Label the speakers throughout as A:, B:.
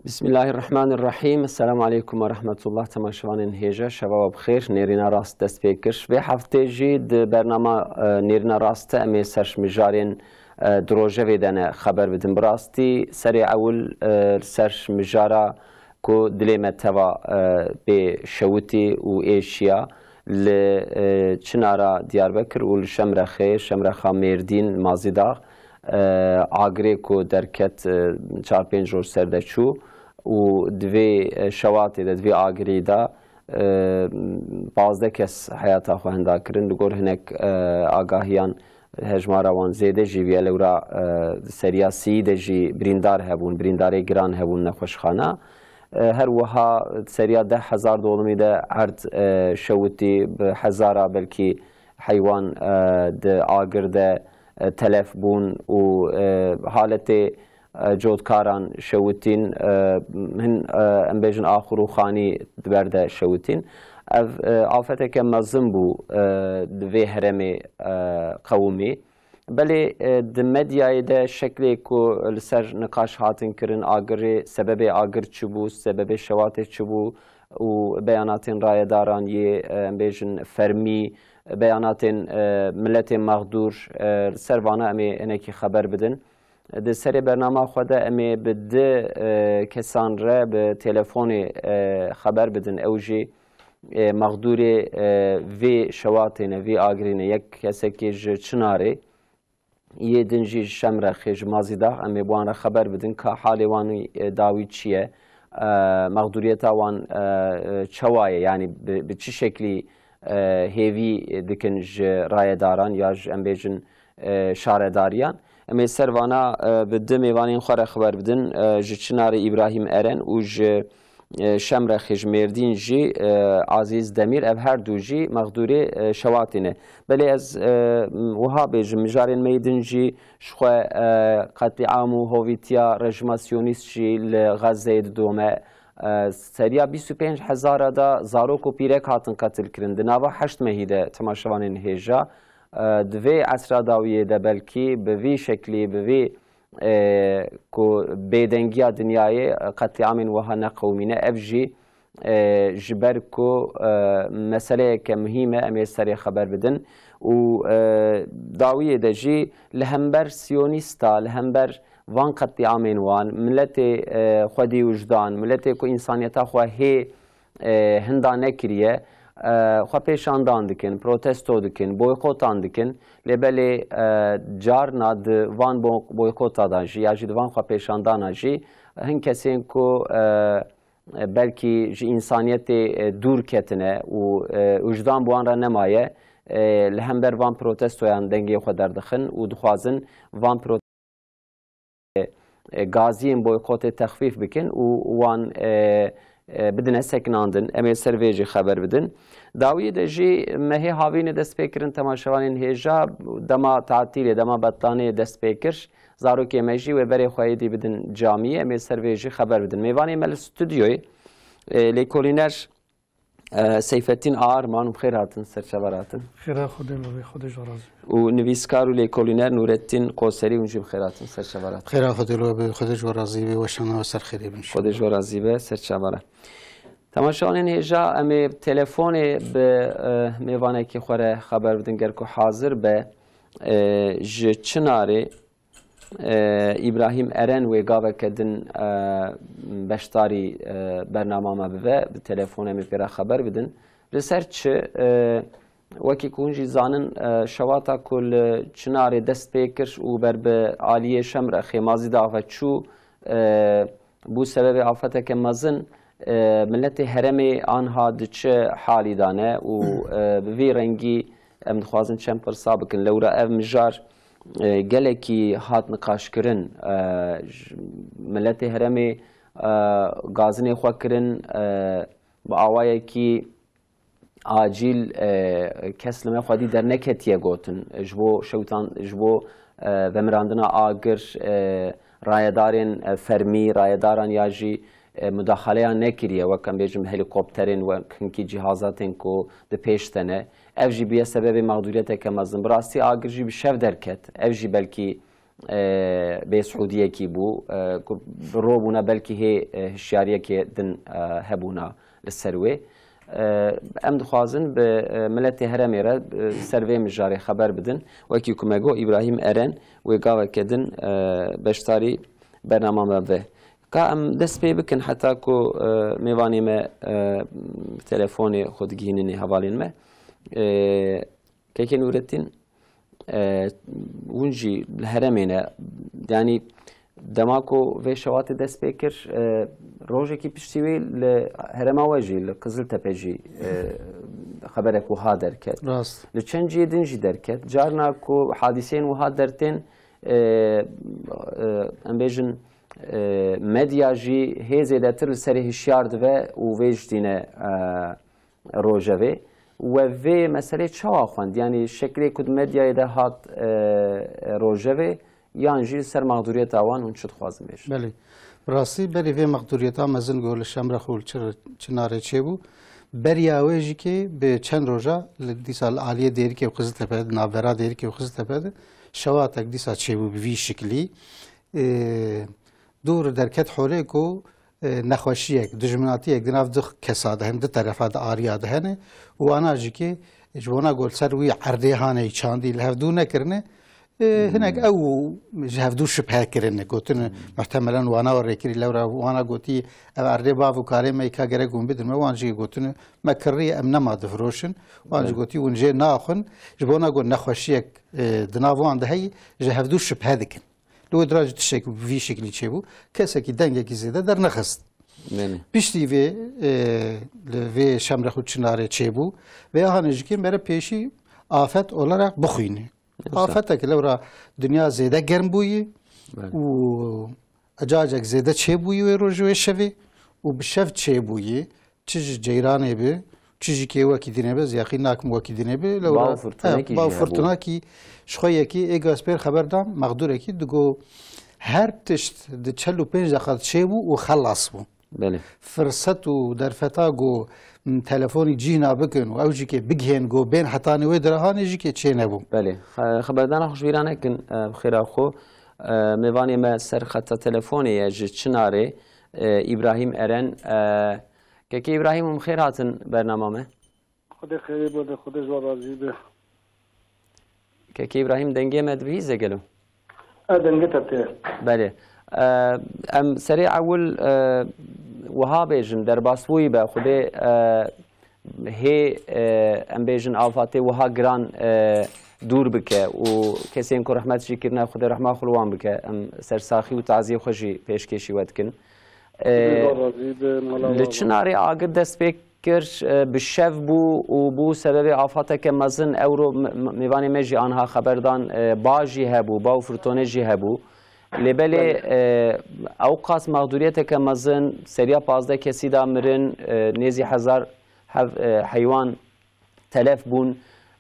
A: Bismillahirrahmanirrahim. Esselamu aleyküm ve rahmetullah. Temaşvanên hêja şeva bixêr. Nêrîna rast dest pê kir. Vê heftê jî di bernama Nêrîna rast em ê ser mijarên di rojevê de ne xeber bidin. Bi rastî serê ewil ser mijara ku dilê me teva bê şewitî û êşiya li Çinara Diyarbekir û li Şemrexa Mêrdîn mazî da agirê ku derket 4-5 roj serdeçû û divê şewatê de divê agirê de 12 kes heyata xwe henda kirin li gor hinek agahiyan hejmara wan zêde jî viya lewra seriya sî de jî birîndar hebûn, birîndarê giran hebûn nexweşxana. Her wiha seriya 10,000 dolimî de erd şewitî bi hezara belkî heywan di agir de telef bûn û haletê cotkaran şewitîn hin em bêjin axir û xanî di ber de şewitîn. Ev afeteke mezin bû di vê heremê qewimî. Belê di medyayê de şeklê ku li ser niqaş hatin kirin agirê sebebê agir çi bû, sebebê şewatê çi bû û beyanatên rayedaran yê em bêjin fermî beyanatên milletên mexdûr ser vana em ê hinekî xeber bidin. Di serê bernama xwe de em ê bi di kesan re bi telefonê xeber bidin. Ew jî mexdûrê vê şewatê ne vê agirê ne yek kesekê ji Çinarê yê din jî Şemrexê ji mazî da em ê wan re xeber bidin ka halê wan dawî çi ye, mexdûriyeta wan çawa ye, yani bi çi şeklî hêvî dikin ji rayedaran ya ji em bêjin şaredariyan. Em ê servana bi di mêvanên xwe re xeber bidin ji Çinarê İbrahim Eren û ji Şemrexê ji Mêrdîn jî Azîz Demîr ev her du jî mexdûrê şewatê ne. Belê ez wiha bêjim mijarên me din jî ji xwe qetîam û hovîtiya rejima Siyonîst jî li Xezeyê didome. Seriya 25,000 da zarok û pîrek hatin qetil kirin. Di nava 8 mehî de temaşevanên hêja di vê esra dawiyê de belkî bi vî şeklî bi vê ku bêdengiya dinyayê qetîamên wiha neqewimîne. Ev jî ji ber ku meseleyeke mihîm e em ê serê xeber bidin û dawiyê de jî li hember Siyonîsta, li hember van qetîamên wan milletê xwedî wijdan, milletê ku însaniyeta xwe hê hinda nekiriye xwe pêşandan dikin, protesto dikin, boykotan dikin. Lê belê carna di van boykota da jî ya jî di van xwe pêşandana jî hin kesên ku belkî ji însaniyetê dûr ketine û wijdan bi wan re nemaye li hember van protestoyan dengê xwe derdixin û dixwazin van gaziyên boykotê texfîf bikin û wan bidine sekinandin. Em ê ser vê jî xeber bidin. Dawiyê de jî mehê havînê dest pê kirin temaşevanên hêja dema tatilê, dema betlaneyê dest pê kir. Zarokê me jî wê berê xwe êdî bidin camiyê. Em ê ser vê jî xeber bidin. Mêvanê me li stûdyoyê lêkolîner Seyfettin Ağarman bixêr hatin, serçevar hatin.
B: Xêra Xwedê me Xwedê ji razî be.
A: û nivîskar û lêkolîner Nurettin Qoserî hûn jî bixêr hatin, serçevar hatin.
B: Xêra Xwedê be Xwedê ji razî be weşana ser xêrê bin.
A: Xwedê ji razî be, serçevar e. Temaşevanên hêja em ê telefonê bi mêvanekî xwe re xeber bidin ger ku hazir be ji Çinarê İbrahim Eren wê gaveke din beşdarî bernama me bive bi telefonê em ê pê re xeber bidin. Li ser çi wekî ku hûn jî zanin şewata ku li Çinarê dest pê kir û ber bi aliyê Şemrexê mazî da ve çû bû sebebê afeteke mezin milletê heremê anha di çi halî da ne û bi vê rengî em dixwazin çend pirsa bikin. Lewra ev mijar gelekî hat niqaşkirin milletê heremê gazinê xwe kirin bi awayekî acîl kes li me xwedî derneketiye gotin ji bo şewtan ji bo vemirandina agir rayedarên fermî rayedaran ya jî müdaxaleyan nekiriye wek em bêjim helîkopterên wek hinkî cihazatên ku di pêş te ne. Ev jî bûye sebebê mexdûriyeteke mezin. Bi rastî agir jî bi şev derket. Ev jî belkî بێسعودیەکی بوو ڕۆبوونە بەلکی هێ هشیاریەکێ دن هەبوونا لەسەر وێ ئەم دخوازن بە ملەتی هەرەمێرە سەرێ مژارێ خەبەر بدن وەکی کومەگۆ ئیبراهیم ئەرەن وێ گاوەکەدن بەشداری بەرنامەمە بێ کا ئەم دەست پێ بکەن حتا کۆ میوانێمە تەلەفۆنێ خودگینێ هەواڵێنمە کەکێ نورەتین ونجی لە هەرەمێنە ینی دەماکۆ vê şewatê dest pê kir rojekî piştî wê li herêma we jî li Qiziltepe jî xeberek wiha derket li çend ciyê din jî derket carna ku hadîseyên wiha dertên em bêjin medya jî hê zêdetir li serê hişyar dibe û vê ji dîne rojevê we vê meselê çawa xwend yanî şeklê ku di medyayê de hat rojevê yan jî ser mağduriyeta wan hûn çi dixwazin bêjin
B: Belê rastî berê vê maqduriyeta mezin got li Şemrex û Çinarê çêbû beriya wê jî kê bi çend roja li dîsa li aliyê Dêrikê û Qiziltepe de navbera Dêrikê û Qiziltepe de şewatek dîsa çêbû bi vî şiklî dûr derket holê ku nexweşiyek dijminatiyek di nav du kesa de hene di terefa de ariya de hene û wana jî kê ji wana got ser wî erdê haneyî çandî li hevdû nekirine hinek ew ji hevdû şibhe kirine gotin muhtemelen wana rêkirî lewra wana gotî ev erdê bav û karê me ka gerek hûn bidin me wan jî gotin me kirriye em nema difiroşin wan jî gotî hûn jê naxwin ji bo wana got nexweşiyek di nav wan de heyî ji hevdû şibhe dikin li wê dira jî tişek vî şeklî çêbû kesekî dengekî zêde dernexist piştî vê li vê Şemrex û Çinarê çêbû vê hanê jî kê mere pêşî afet olarak bixwîne afetek lewra dünya zêde germ bûyî û ecacek zêde çêbûyî wê roj wê şevê û bi şev çêbûyî çi ji ceyranê bi çi jî kê wekî dînê be ziyaqî nakim wekî dînê be lewra bav firtunakî ji xwe yekî ê gaspêr xeber da mexdûrekî digo her tişt di 45 deqa çêbû û xelas bû فرصت و درفتا گو تلفنی جینا بکن و اوجی که بگهن گو بین حتانی و درهانی جی که چه نبود.
A: بله خبردان خوشبیرانه کن بخیر خو میوانی ما سر خط تلفنی جی چناره ابراهیم ارن که ابراهیم خیر هاتن برنامه
C: خود خیری بود خود جوار راضی به
A: که ابراهیم دنگه مدویزه گلو
C: دنگه تته
A: بله ام سریع اول وها بیجن در باسوی به خود هی ام بیجن آفاتی وها گران دور بکه و کسی که رحمت جی کرنا خود رحمت خلوان بکه ام سرساخی و تعزیه خوشی پیشکشی ود کن لچناری آگر دست بکر بشف بو و بو سبب آفاته که مزن اورو میوانی مجی آنها خبردان باجی هبو باو فرتونه جی هبو لبلی اوقات مغدوریت که مزن سریا 15 کسی دامرن نیزی 1000 حیوان تلف بون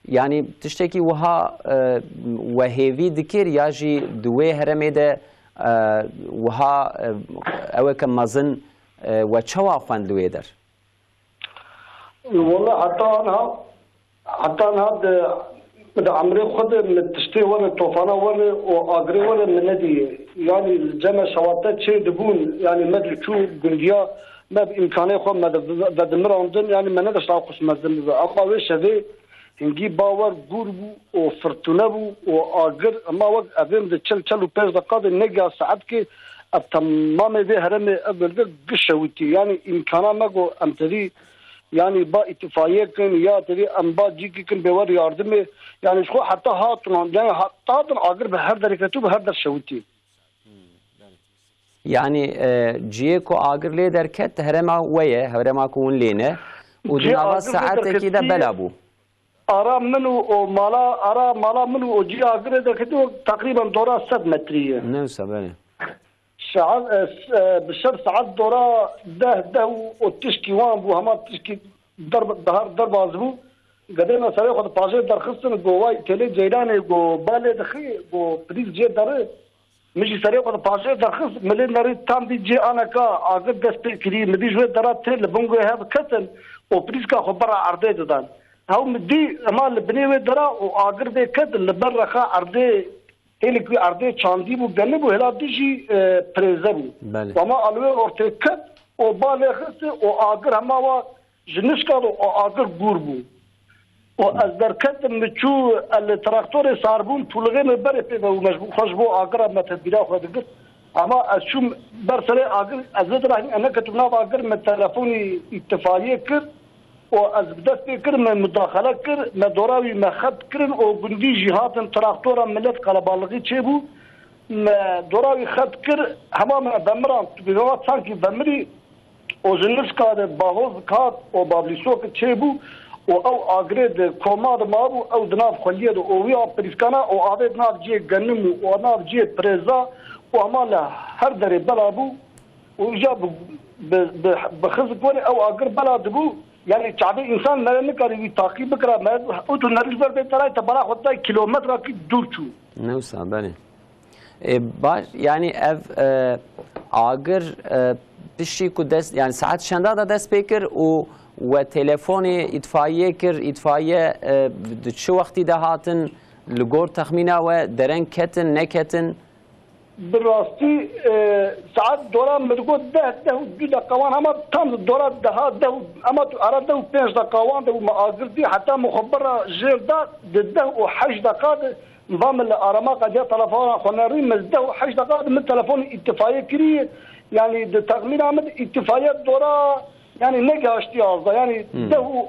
A: یعنی تشتکی وها وهیوی دکر یا جی دوی هرمی ده وها اوه که مزن و چوا خوان دوی در
C: والله حتى أنا ده عمري خد من التشتي ولا الطوفانة ولا وأجري ولا من النادي يعني الجمع شواطات شيء دبون يعني ما أدري شو بلديا ما بإمكانه خو ما بدمر عندن يعني ما ندرس عقص مزن أما وش هذي نجيب باور جوربو وفرتونبو وأجر أما وقت أبين ده تشل وبيز دقات النجا ساعات كي التمام ده هرمي قبل ده قشوتي يعني إمكانه ما جو أمتدي يعني با اتفاقية كن يا تري أنبا جيكي كن بور ياردمي يعني شو حتى هاتن يعني حتى هاتن أجر بهر دركتو بهر در شوتي
A: يعني جيكو أجر لي دركت هرما ويا هرما كون لينا ودنا ساعات كده بلابو
C: أرى منو مالا منو وجي أجر دركتو تقريبا دورة 7 مترية
A: نوسا بله
C: ساعات بشر ساعات دورة ده وتشكي وان بو هما تشكي ضرب عزبو قدرنا سريع خد باجي درخصن جواي تلي جيران جو بالي دخي جو بريز جي داره مشي سريع خد باجي درخص ملي نري تام دي جي انا كا اگر دست كري مدي جوي درات تل بونغو هاب كتن او بريز كا خبر عرضه ددان هاو مدي اما لبني وي درا او اگر دي كد لبرخا عرضه هلی که عرضه چاندی بو گنه بو هلا دیجی پریزه بو و ما الوه ارتای کد و باله خسته و آگر همه و جنش کد و آگر گور بو و از در کد مچو التراکتور ساربون طولغه مبره پیدا و مجبور خوش بو آگر هم تدبیره خود گرد اما از شوم برسله آگر از ذرا انا كتبنا آگر من تلفونی اتفاقیه کرد و از بدست بکر من مداخله کرد من دوراوی مخد کرد و گندی جهات تراکتور ملت قلبالغی چه بود من دوراوی خد کرد همه من بمران بیوات سانکی بمری و جنس کاد باغوز کاد و بابلیسو که چه بود و او آگرید کماد ما بود او دناف خلیه دو اوی آپریسکانا و آده دناف جه گنمو و دناف جه پریزا و امال هر دری بلا بود و ایجا بخزق ولی او آگر بلا دبو يعني شعبي انسان ما نقدر تعقيب بكره ما ودو نرجع بتراي تبارا خدای کیلومتر کی دور چو
A: نوسا بله باش يعني اف آگر بشي کو دست يعني ساعت شنده دا دست بکر و تلفن اطفائیه کر اطفائیه چه وقتی ده هاتن لگور تخمینه و درن کتن نکتن
C: بالراستی ساعت دوران مدگو ده دو دقیقان اما تام دوران ده اما اراد ده 5 دقیقان ده ما آگردی حتی مخبر جیر ده و 8 دقیقه نظام الارما قضیه تلفن خناری مزده و 8 دقیقه من تلفن اتفاقیه کریه يعني ده تخمين عمد اتفاقيات دورا يعني نجاشتي أصلا يعني ده و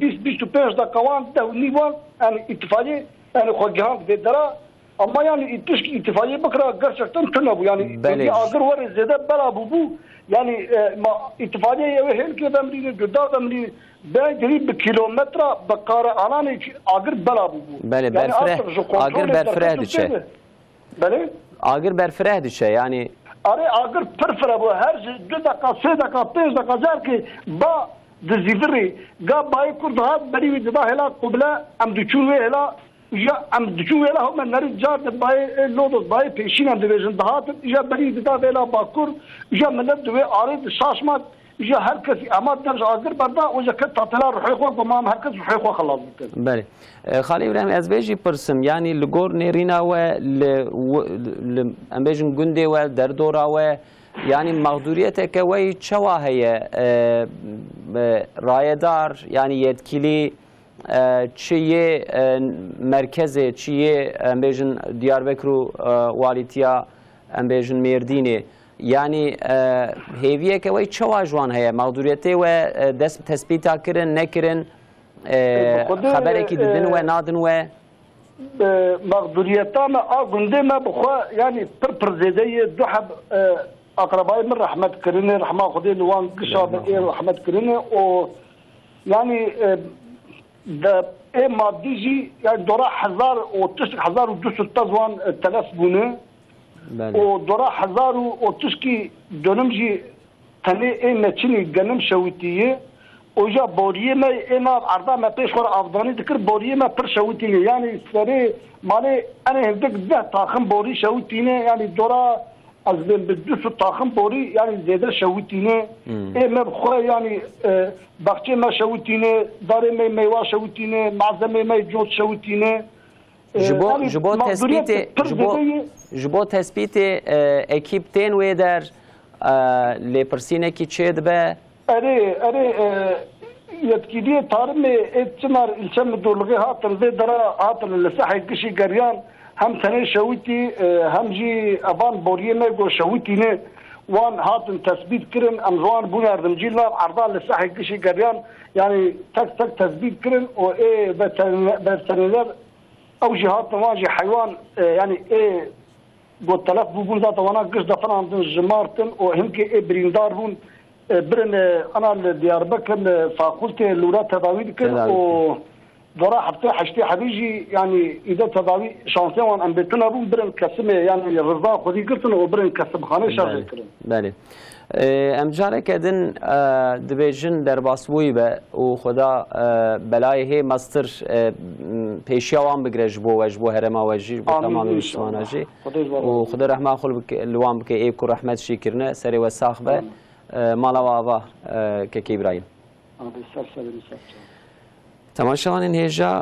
C: 25 دقيقة ده نيوان يعني اتفاقية يعني خواجهان بدرا اما يعني اتفاقية بكرة gerçekten تنبو يعني بدي اگر ور زيادة بلا بو يعني ما اتفاقية يوهل كده ملي قدام ملي قريب بكيلومتر بقارة علاني اگر بلا بو
A: بله برفره اگر برفره دشه
C: بله
A: اگر برفره دشه يعني
C: آره اگر پرفره بو هر 2 دقیقه 3 دقیقه 5 دقیقه زار که با دزیفری گا بای کرد ها بری ودا هلا قبلا ام دچون هلا یا ام دچون هلا هم نری جار بای لود بای پیشین ام دیوژن دهات یا بری ودا هلا باکور یا ملت دو آره شاشمات یا هر کسی اما درج اگر بردا و جکت تطلع روحی خو تمام هر کس روحی خو خلاص بکن
A: بله خالی ابراهیم از بیجی پرسم یعنی لگور نیرینا و ام بیجن گنده و در دورا و يعني مقدوريته كوي شوا هي رايدار يعني يتكلي شيء مركزي شيء امبيجن دياربكرو واليتيا امبيجن ميرديني يعني هيفيه كوي شوا جوان هي مقدوريته و دس تثبيتا كرن نكرن خبرك ددن و نادن و
C: مقدوريته ما غنده ما بخوا يعني برزيديه دوحب اقربائي من رحمت كرينه رحمه خدي لوان قشاب رحمت كرينه و يعني ده ماديجي يعني دورا 1200 تزوان تلف بونه و دورا 1000 دونمجي تني مچني گنم شوتيه وجا بوريه ما انا عرضه ما بيشور افضاني ذكر بوريه ما بر شوتيه يعني سري مالي انا هدك ده طاخم بوري شوتينه يعني دورا از بین بدوس طاخم بوری يعني زیاده شوتینه ما بخوا يعني باغچه ما شوتینه داره ما میوه شوتینه معزمه ما جوت شوتینه
A: جبو تثبیت اکیپ تین و در لپرسینه کی چید به
C: اره يتكيدي طارم اتمر الشم دولغي هاتن زي درا هاتن لسحي كشي قريان هم ثاني شويتي هم جي افان بوريه ميغو شويتي وان هاتن تثبيت كرن امزوان بونا رمجيلا عرضان لسحي كشي قريان يعني تك تثبيت كرن و ايه بتنظر او جهات واجي حيوان يعني ايه قلت تلف بون ذات وانا قش دفن عند الجمارتن وهمك ايه بريندار بون برن انا دياربكر فاقولتي اللورا تداوي كن و دورا حتى حشتي حبيجي يعني اذا تداوي شانسي وان ام بتنا بون برن كسمه يعني رضا خدي قلتن وبرن كسب خانه شارع كرن
A: بله ام جاره کدن دبیجن در باسوی به و خدا بلای هی مستر پیشیوان بگرج بو وجبو هرما وجی بو تمام مسلماناجی و خدا رحمه خل لوام بک ای کو رحمت شکرنه سری و ساخبه مالا و آوا که ابراهیم تماشاوانین هێژا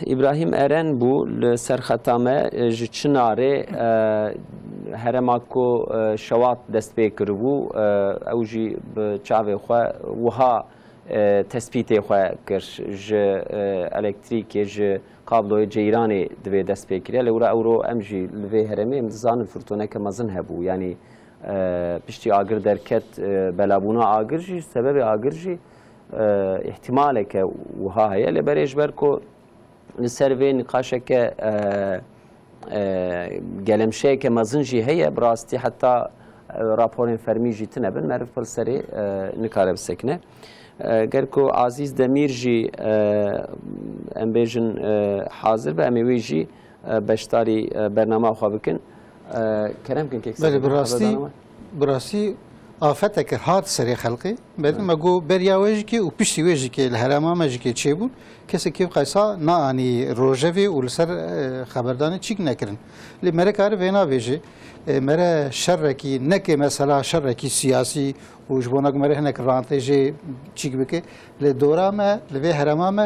A: ئیبراهیم ئەرەن بوو لە سەرخەتامە ji çinarê herema ku şewat dest pê kiribû ew jî bi çavê xwe wiha tespîtê xwe kir ji elektrîkê ji kabloyê ceyranê divê dest pê kiriye lê wira ew ro em jî li vê herêmê em dizanin firtoneke mezin hebû yanî piştî agir derket belabûna agir jî sebebê agir jî ihtimaleke wiha heye lê berê ji ber ku li ser vê nîqaşeke gelemşeyeke mezin jî heye bi rastî heta raporên fermî jî tune bin meriv pir serê nikare bisekine ger ku Azîz Demîr jî em bêjin hazir be em ê wê jî beşdarî bername xwe bikin kerem kin
B: بله براستی آفتک هات سری خلقی بعد ما گو بریاویجی که و پشتی ویجی که الهرما ماجی که چه بود کسی که قیسا نه آنی روجوی و لسر خبردانی چیک نکرن لی مره کار وینا ویجی مره شر کی نکه مثلا شر کی سیاسی و جبونا مره هنک رانتجی چیک بکه لی دورا ما لی هرما ما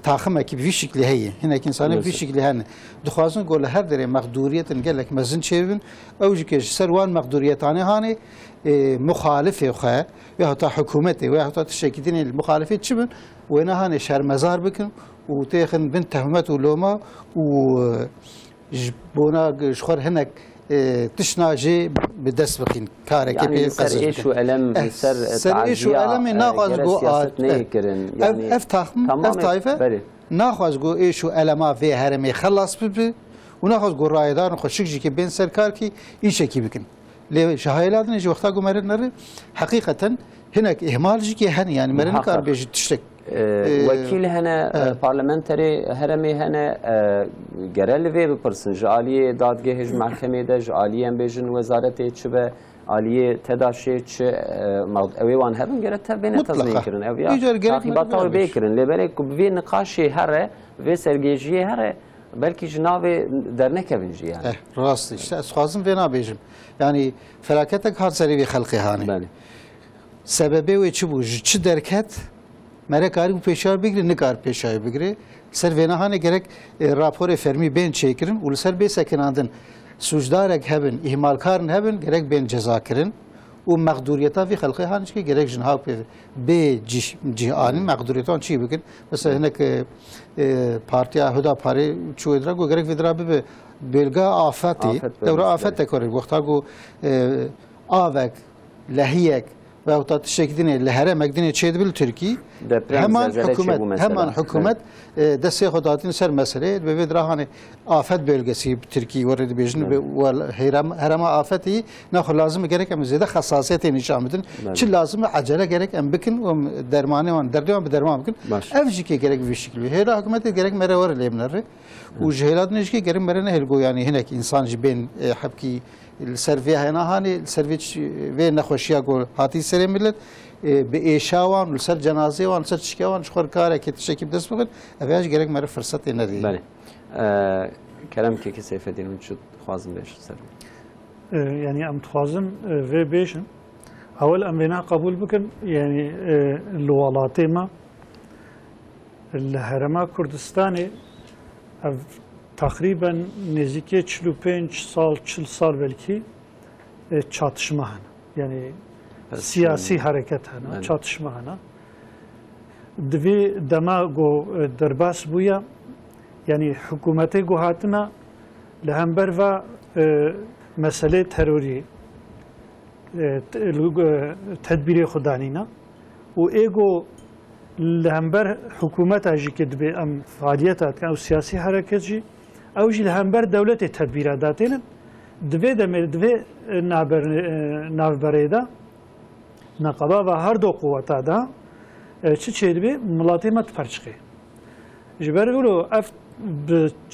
B: تاخم کی بی شکلی هیه هنک انسانی بی شکلی هن دخوازن گول هر دره مقدوریت نگلک مزن چهون اوجی که سروان مقدوریتانه هانی مخالفه خو یا حتی حکومت و یا حتی تشکیدین المخالفه چی بن و اینا هن شرمزار بکن و تاخن بن تهمت و لوما و جبونا شخور هنک تشناجي بدس بخين كارك
A: يعني سر ايش وألم سر
B: ايش وألم ناخذ جو
A: يعني
B: افتح طائفه ناخذ جو ايش وألم في هرمي خلص بي وناخذ جو رايدار نخشيك كي بين سركار كي ايش كي بكن ليه شهايلات نجي وقتها جو مرن حقيقه هناك اهمال جي هن يعني مرن كار بيجي تشتك
A: وكيل هنا بارلمانتري هرمي هنا جرال في ببرسن جالية دادگاه محكمة ده جالية ام بيجن وزارة تشبه عالیه تداشی چه اویوان هبن گرت تبینه تضمین کردن اویا تاقیبات تاوی بیکردن لبرای کبوی نقاشی هره و سرگیجی هره بلکه جناب در نکبنجی yani.
B: راست işte esasım ve nabijim. Yani felaketek har seri bir halkı hani.
A: Bəli.
B: Sebebi ve çi bu çi derket merekari bu peşar bigri nikar peşar bigri ser ve nahane gerek rapor fermi ben çekirin ulusal be sekinandın suçdarek hebin ihmalkarın hebin gerek ben ceza kirin و مقدوریت ها فی خلقی هانش که گرگ جنها به جهانی مقدوریت ها چی بکن مثلا هنک پارتیا هدا پاری چوی درا گو گرگ ویدرا به بلگا آفتی دورا آفت تکاری وقتا گو آوک لحیک و وقتا تشکیدنی لهره مقدنی چید بیل ترکی hemen hükümet desteği خداتین سر مسئله به ویدرا هانی آفت bölgesi Türkiye ورد بیشن و هرما آفتی نه لازم gerek ama زیاده خصاصیت نشان بدن چی لازم acele gerek am بکن و درمانه و دردیان به درمان بکن evci ki gerek bir şekilde her hükümete gerek mere var lemleri و جهلات نشکی gerek mere ne helgo yani hinek insan ben habki servi hena hani servi ve nakhoşiya gol hati sere millet بإيشاوان ولسر جنازة وان لسر تشكيوان شخور كاره كي تشكي بدس بقول أبياش جرك مرة فرصة إنري.
A: بله. كلام كي كسيف الدين ونشوف خوازم بيش سر.
D: يعني أم تخوازم في بيشن أول أم بنا قبول بكن يعني الولاطة ما الهرما كردستاني تقريبا نزيكي 45 سال belki çatışma yani siyasi hareket hana, çatışma hana. Dvi dema go derbas buya, yani hükümete go hatına lehember ve mesele terörü tedbiri xudanina. O ego lehember hükümet aji ki dvi am faaliyet atkan o siyasi hareketci, o ji lehember devleti tedbiradatinin dvi demir dvi navbereda. نقابه و هر دو قوتا دا چی چیدی بی ملاتی مت پرچکی. جبر ولو اف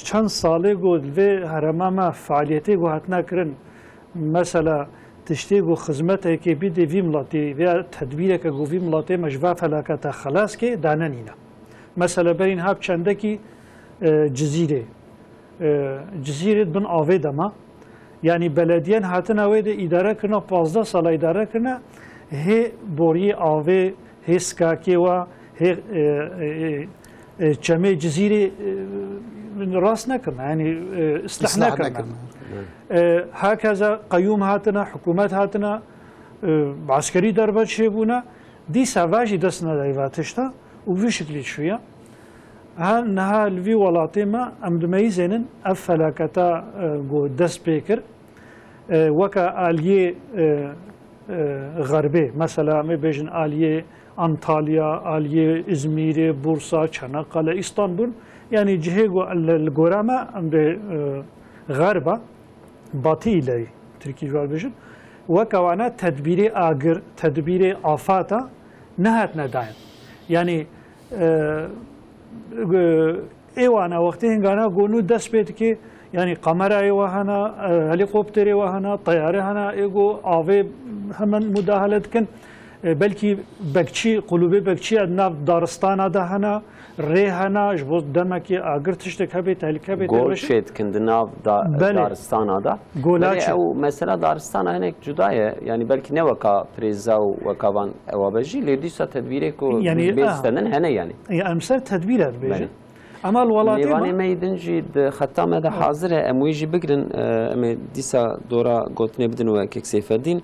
D: چند ساله گود و هرما ما فعالیتی گو هات نکرن مثلا تشتی گو خدمت که بیدی وی ملاتی و تدبیر که گو وی ملاتی مجبور فلاکت خلاص که داننینا. مثلا برین هاب چنده کی جزیره بن آوی دما یعنی بلدیان هاتن آوی ده اداره کرنا 15 سال اداره کرنا هی بوری آوه هی سکاکی و هی جمع جزيرة راس نكم يعني إصلاح نكم هكذا قيوم هاتنا حكومات هاتنا عسكري دربات شيبونا دي سافاجي دسنا دايفاتشتا وفي شكل شوية نها الفي ولاتي ما ام دميزين افلاكتا جو دس بيكر وكا اليه غربي مثلا ما بيجن اليه انطاليا اليه ازمير بورصه چناقله اسطنبول يعني جهه الغوراما ام غربا باطي لي تركي جوال بيجن وكا وانا تدبيري اگر تدبيري افاتا نهات نداين يعني ایوانا وقتی هنگانا گونو دست بید که یعنی قمر ایوانا هلیکوپتر ایوانا طیاره هنا ایگو آوه همان مداخلت کن بلکی بکچی قلوبی بکچی ادنا دارستان ده هنا ری هنا جبوز دمکی اگر تشتک هبی تهلیک هبی
A: گول شد کندناو دارستان ده او مثلا دارستان هنک جدایه یعنی بلکی نه وکا پریزا و وکاوان اوابجی لیدیسا تدبیره کو بیستنن هنه یعنی
D: امسر تدبیره بیجی اما الولاتی
A: لیوانی میدن جید خطام ده حاضره امویجی بگرن ام دیسا دورا گوتنه بدن و ککسی فردین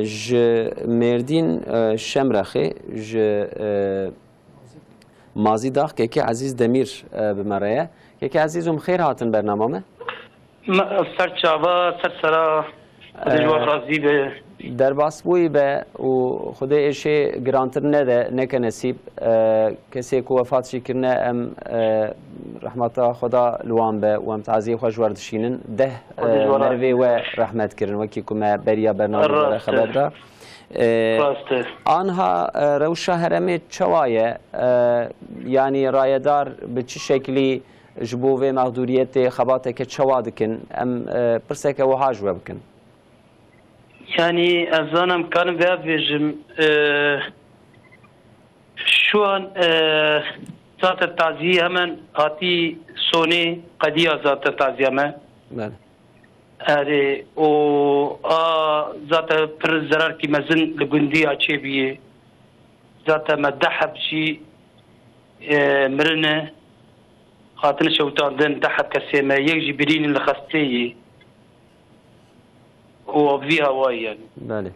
A: ج مردین شمرخه ج مازی داخ که عزیز دمیر بمرایه که عزیزم خیر هاتن برنامه
E: سر چاوا سر سرا دجوار رازی به
A: در باس بوی به و خدا ایشه گرانتر نده نک نصیب کسی که وفات شکرنه ام رحمت خدا لوان به و ام تعزیه خوش وردشینن ده مروی و رحمت کردن وکی که بریا برنامه خبر ده آنها روشا هرمه چوایه یعنی رایدار به چه شکلی جبوه مقدوریت خباته که چوا دکن ام پرسه که وها جوه بکن
E: يعني أظنم كان بيجم شوان ذات التعزية من هاتي سوني قدية ذات التعزية من أري و ذات پر زرار کی مزن لگندی آچه بیه ذات مدحب شي مرنه خاطر شوتان دن دحب کسی ما يجي برين لخستيه وفي هواي يعني.
A: بله.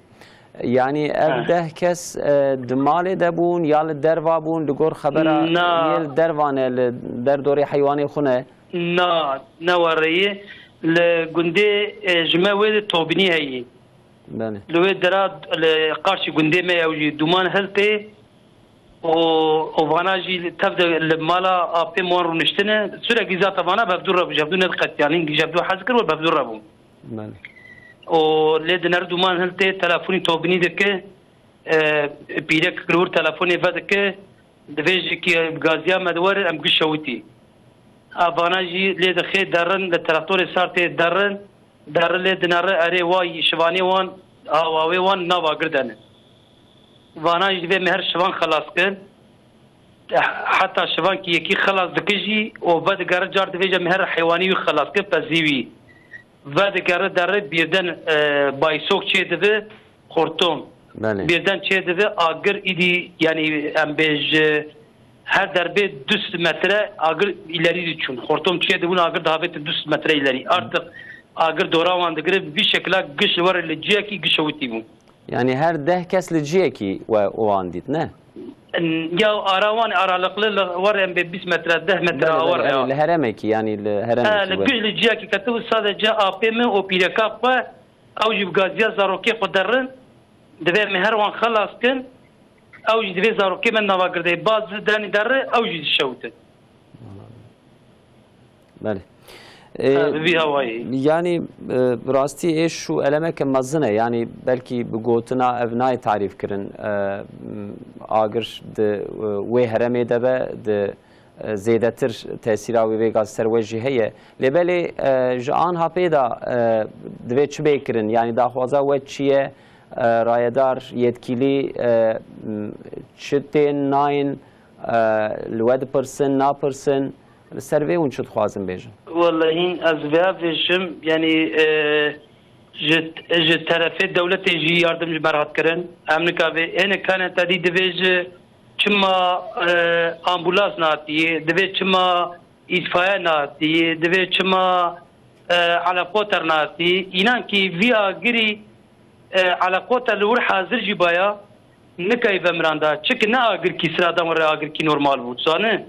A: يعني أبده كس دمال دبون يال الدروابون لقور خبره يال دروانه در دوري حيواني خونه.
E: نوريه لجندي جماوي توبني هي.
A: بله.
E: لو دراد القارش جندي ما يوجي دومان هلتي وفاناجي تبدا المالا ابي مور نشتنه سورة جزات فانا بفدور بجبدون القت يعني جبدو حذكر وبفدور ربون.
A: بله.
E: و لید نردو من هلته تلفنی توبنی دکه بیرک کرور تلفنی ودکه دویجی که گازیا مدور ام گشوتی افاناجی لید خیر درن لتراکتور سارته درن لید نره اره وای شوانی وان آواوی وان نوا گردن واناجی به مهر شوان خلاص کن حتی شوان کی یکی خلاص دکجی و بعد گرد جار دویجا مهر حیوانی خلاص کن پزیوی و دیگر در بیردن بایسوک چه دوه خورتوم بیردن چه دوه آگر ایدی یعنی ام بیج هر دربه 200 متر آگر ایلری چون خورتوم چه دوون آگر دهوت 200 متر ایلری artık آگر دوراوان دیگر bir şekilde گش ور لجیه کی گشوتی بون
A: yani her deh kes leciye ki o an dit ne
E: ya aravan aralıklı var em 20 metre 10 metre var
A: ya leheremek yani leheremek
E: leciye ki katı sadece APM o pirekap ve avcı gaziya zaroki qadrın deve meherwan خلاص kın avcı deve zaroki men navagirde bazı dani darı avcı şevte
A: bale yani rasti eş şu elemek mazne yani belki bu gotuna evnay tarif kirin agir de ve hereme de de zeydetir tesira ve gaz serveji heye lebeli jan hapeda dve çbekirin yani da xwaza ve çiye rayedar yetkili çitin nine lwed person na person سروی اون شد خوازم بیشم.
E: والله این از ویژم یعنی ج طرف دولت جی یاردم مرحت کردن. امریکا و این کانه تدید ویژ چما امبولانس ناتیه دوی چما ایتفایه ناتیه دوی چما علاقوتر ناتی اینان کی وی آگری علاقوتر لور حاضر جی بایا نکای بمراندا چک نه آگر کی سرادم ور آگر کی نورمال بود سانه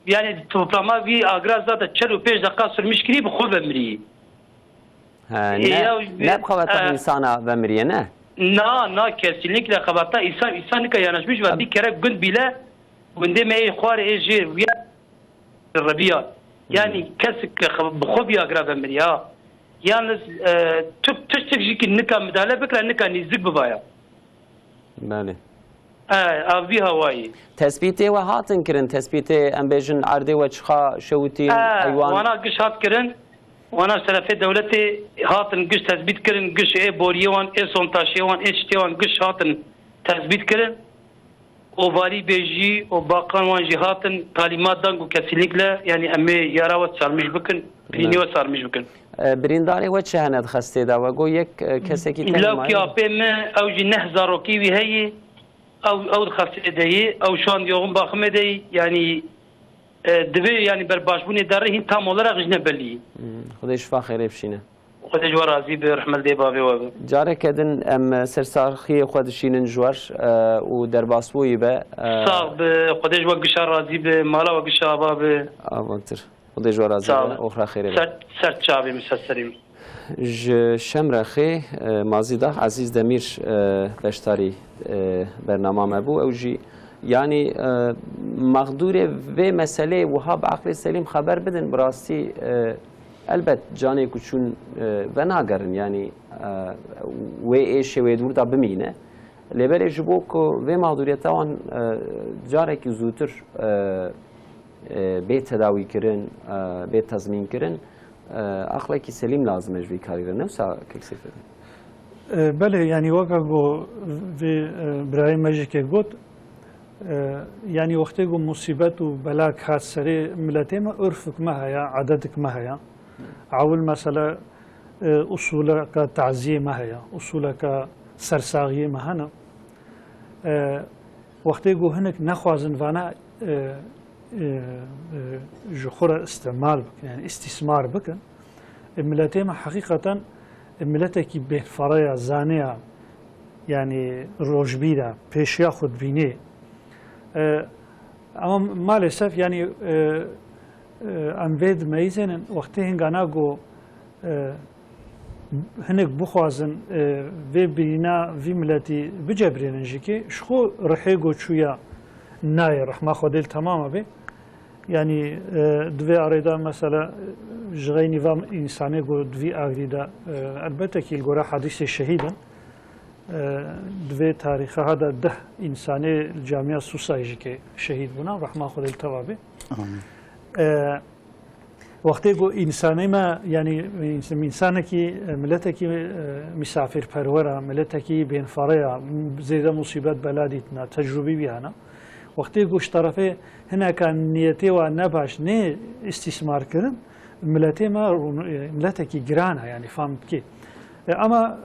E: yani toplama vi agraz da çelo 5 dakika sürmüş gibi bu xol bemri.
A: Ne kavata insana bemriye ne?
E: Na kesinlikle kavata insan ki yanaşmış ve bir kere gün bile günde mey xwar ejir Rabia. Yani kesik bu xol bir agraz bemri ya. Yalnız tüp ki nika müdahale bekle nika nizdik bubaya.
A: Bale.
E: Abi havayı.
A: Tespiti ve hatın kirin tespiti embejin arde ve çıxa şevuti hayvan.
E: Wana güç hat kirin. Wana selefe devleti hatın güç tespit kirin. Güç boriyevan, sontaşyevan, çtevan güç hatın tespit kirin. O vali beji, o bakan wan jihatın talimatdan bu kesinlikle yani emme yaravat sarmış bakın, piniyo sarmış bakın.
A: Birindari ve çehanet xastê da ve go yek keseki
E: tenma. İlla ki apeme ew jî neh zarokî wî heye ew xastê deyê ew şu an yoğun bakım edey yani divê yani berbaşbûnê derê hîn tam olarak jî nebelî.
A: Xwedê şifa xêrê bişîne.
E: Xwedê ji we razî be rehmet dê bavê we be.
A: Carek edin em sersarxiyê xwe dişînin ji wer û derbasbûyî be.
E: Sağ be xwedê ji we gişa razî be mala we gişa ava be.
A: Avantir. Xwedê ji we razî be oxra xêrê be.
E: Ser çavê miseserîm.
A: Ji şemrexê mazî da Ezîz Demîr beşdarî bernama me bû ew jî yani mağdurê vê meselê wiha bi aqlê selîm xeber bidin bi rastî elbet canê ku çûn venagerin yani wê êşê wê dûr da bimîne lêberê ji bo ku vê mağduriyeta wan carekî zûtir bê tedawî kirin bê tezmîn kirin aqlekî selîm lazim e ji vî karî re newsa keksîf bidin.
D: Belê yani weka got vê birayê me jî ke got yani wextê ku musîbet û belak hat serê milletê me urfik me heye adedik me heye awil mesela usuleka taziyê me heye usuleka sersaxiyê me hene wextê ku hinek nexwazin vana ji xwe re istemal bikin yani istismar bikin milletê me heqîqeten milletekî bêxfereya zaneya yani rojbîra pêşiya xwe dibînê ama maalesef yani em vê dimeyîzênin wextê hingana got hinek bixwazin vê bîna vî milletî bicebrînin jîkê ji xwe rihê got çûya nayê rehma Xwedê li temama bê yani divê arêda mesela ji xey nîva însanê got divî agrî de elbette li gora hadîsê şehîdin divê tarîxa da deh însanê li camiya Sûsayê jî ke şehîd bûne rehma Xwedê li teva bê wextê ku însanê me yani însanekî milletekî misafirperwer milletekî bênfareya zêde musîbet bela dîtina tecrübî wî hene wextê ku ji terefê hineka niyetê we nebaş nê istismar kirin milletê me milletekî giran e yani fam bikê ama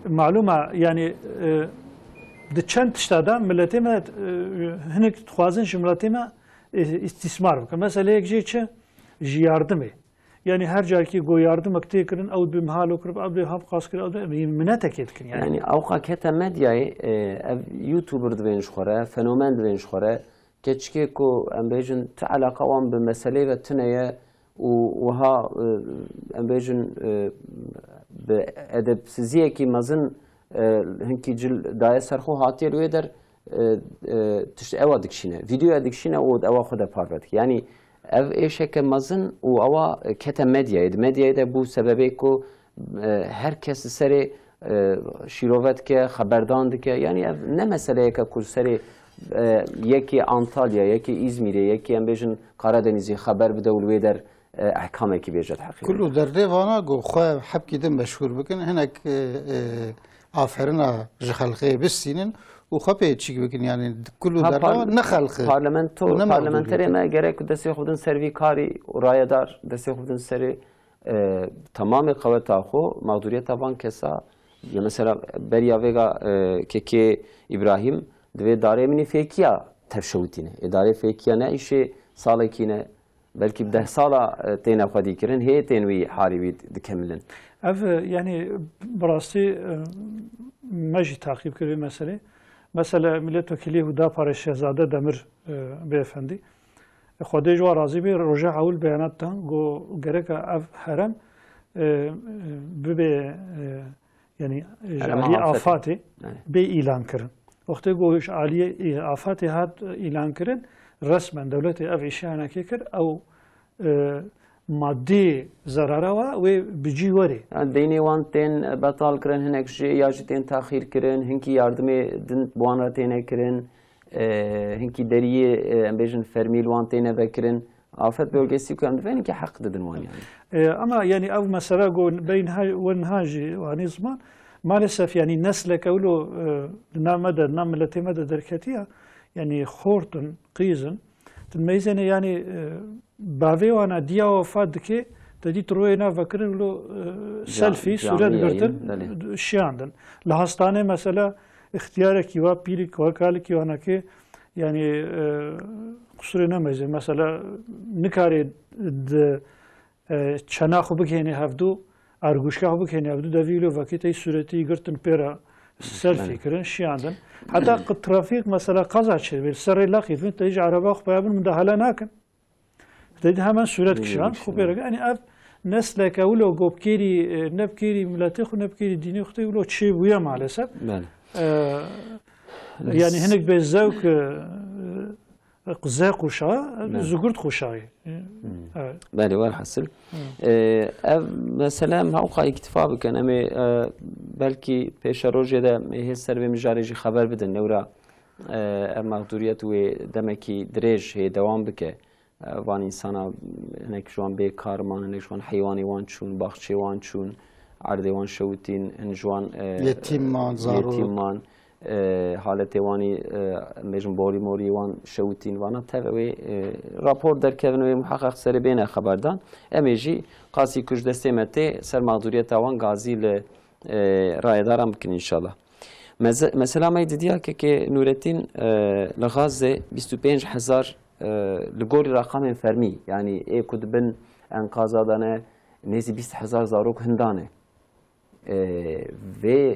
D: malûma yani di çend tişta da milletê me hinek dixwazin ji milletê me istismar bikin meseleyek jê çi ji yardımê yani her carekî got yardimek tê kirin ew bi mihalo kirib ew bê hevqas kir ew minnetekê dikin
A: yani awqa kete medyayê ev YouTuber dibên ji xwe re fenomen dibên ji xwe re keçikê ku em bêjin ti eleqa wan bi meselê ve tune ye û wiha em bêjin bi edebsiziyekî mezin hinkî cil daye serxwe hatiye wê der tişt ewa dikişîne vîdyoya dikişîne û ewa xwe de parve dike yani ev êşeke mezin û ewa kete medyayê di medyayê de bû sebebê ku herkes li serê şîrovet dike xeberdan dike yani ev ne meseleyeke ku serê yekî Antalya yekî İzmîrê yekî em bêjin Karadenîzê xeber bide û li wê der ehkamekî bêje heqî
B: kulû derdê vana got xwe hepkî din meşhûr bikin hinek aferina ji xelxê bistînin û xwe pêçîk bikin yani kulû derda ne xelxê
A: parlamenterê me gerek destê xwe bidin ser vî karî rayedar destê xwe bidin serê tamamê qeweta xwe mağduriyeta van kesa ya mesela beriya vega keke İbrahim dve dare mini fekiya tevşewtine dare fekiya ne işe salekine belki 10 sala tene xwedî kirin hê tên wî harî dikemilin.
D: Ev yani براستی مجی takip kiriyor mesele. Mesela milletvekili Huda Pareşehzade Demir beyefendi خودی جو راضی به روزه اول بیانات تان گو گرک اف حرم به یعنی علی آفاتی به اعلان کردن وقتی گوش علی آفاتی هات اعلان کردن رسما دولت اف ایشانه کرد او مادی ضرره و بجی وری
A: دینی وان تین بطال کردن هنگ یا جتین تأخیر کردن هنگی یاردمی دن بوانه تینه کردن هنگی دریه امبیجن فرمیل وان تینه بکردن afet bölgesi kıyamdı ki hak dedin var yani.
D: Ama yani ev mesela beyin ونهاجي واني زمان maalesef yani nesle kavlu namada namleti mada derketiya yani khortun qizin tmeyzene yani bave wana diya vefat ki dedi troyna vakrin lo selfie suret girtin şiandın la hastane mesela ihtiyar ki va pirik vakal ki wana ki yani kusura nemeze mesela nikare çana xu bikene havdu arguşka xu bikene havdu davilo vakit ay sureti girtin pera selfie kirin şiandın hatta trafik mesela kaza çevir sarı laqit ve teci araba xu bayabın müdahale nakin dedi hemen suret kişan xu pera yani ev nesle kavlo gobkiri nebkiri milleti xu nebkiri dini xu tevlo çi buya maalesef yani hinek be zevk قزاق وشا زغرت خوشاي
A: بله والحصل مثلا موقع اکتفا بکن اما بلکی پیش روزی ده هی سر به مجاری خبر بدن نورا مقدوریت و دمکی دریج هی دوام بکه وان انسان هنک جوان بیکارمان هنک جوان حیوانی وان چون باغچه وان چون عرض وان شوتین هن جوان یتیمان حالت وانی مجموع باری موری وان شوتین وانا تفوی راپور در کردن و محقق سر بین خبردان امیجی قاسی کج دستمته سر مقدوریت وان گازی ل رای دارم بکن انشالله مثلا ما دیدیا که نورتین لغاز 25000 لگوری رقم فرمی یعنی ای کدبن انقاذ دانه نزی 20000 زاروک هندانه و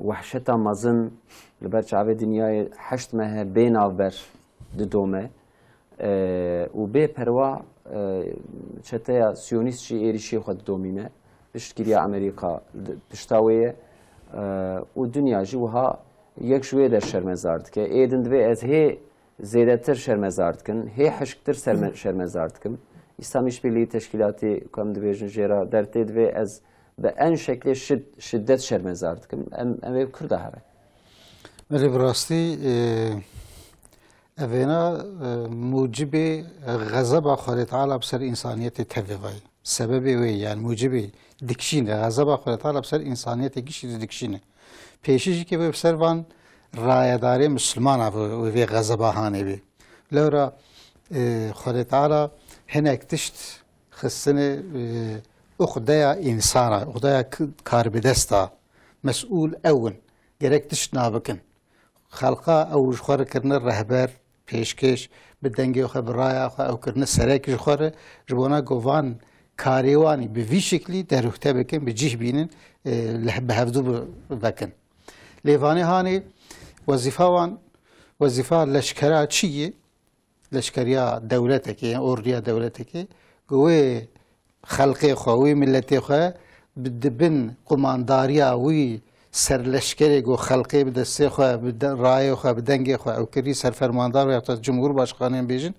A: وحشتا مزن لبر شعب دنیای 8 ماه بین آور دومه و به پروا چته سیونیست چی ایریشی خود دومینه پشتگیری امریکا پشتاویه و دنیا جوها یک شویه در شرمزارد که ایدن دوی از هی زیاده تر شرمزارد کن هی حشکتر شرمزارد کن اسلامی شبیلی تشکیلاتی کم دویجن جرا در تی دوی از به این شکل شدت شرمزارد کن ام کرده هره
B: ولی براستی اوینا موجب غضب خدا تعالی بسر انسانیت توی سبب وی یعنی موجب دکشینه غضب خدا تعالی بسر انسانیت گیشی دکشینه پیشی که بسر وان رایداری مسلمان و وی غضب هانه بی لورا خدا تعالی هنک تشت خصنه خدایا انسانه خدایا کار بدستا مسئول اون gerek تشت نابکن خلقا او جخوره کرنه رهبر پیشکش به دنگی خو برای خو او کرنه سرک جخوره جبونا گوان کاریوانی به وی شکلی در روحته بکن به جیه بینن به هفدو بکن لیوانی هانی وظیفه لشکره چیه لشکریا دولته که اردیا دولته که گوه خلقی خوی ملتی خو بدبن قمانداریا وی سرلشکری گو خلقی بدسته خو بد رای خو بدنگی خو او کری سرفرماندار و یا جمهور باشخانه بیجن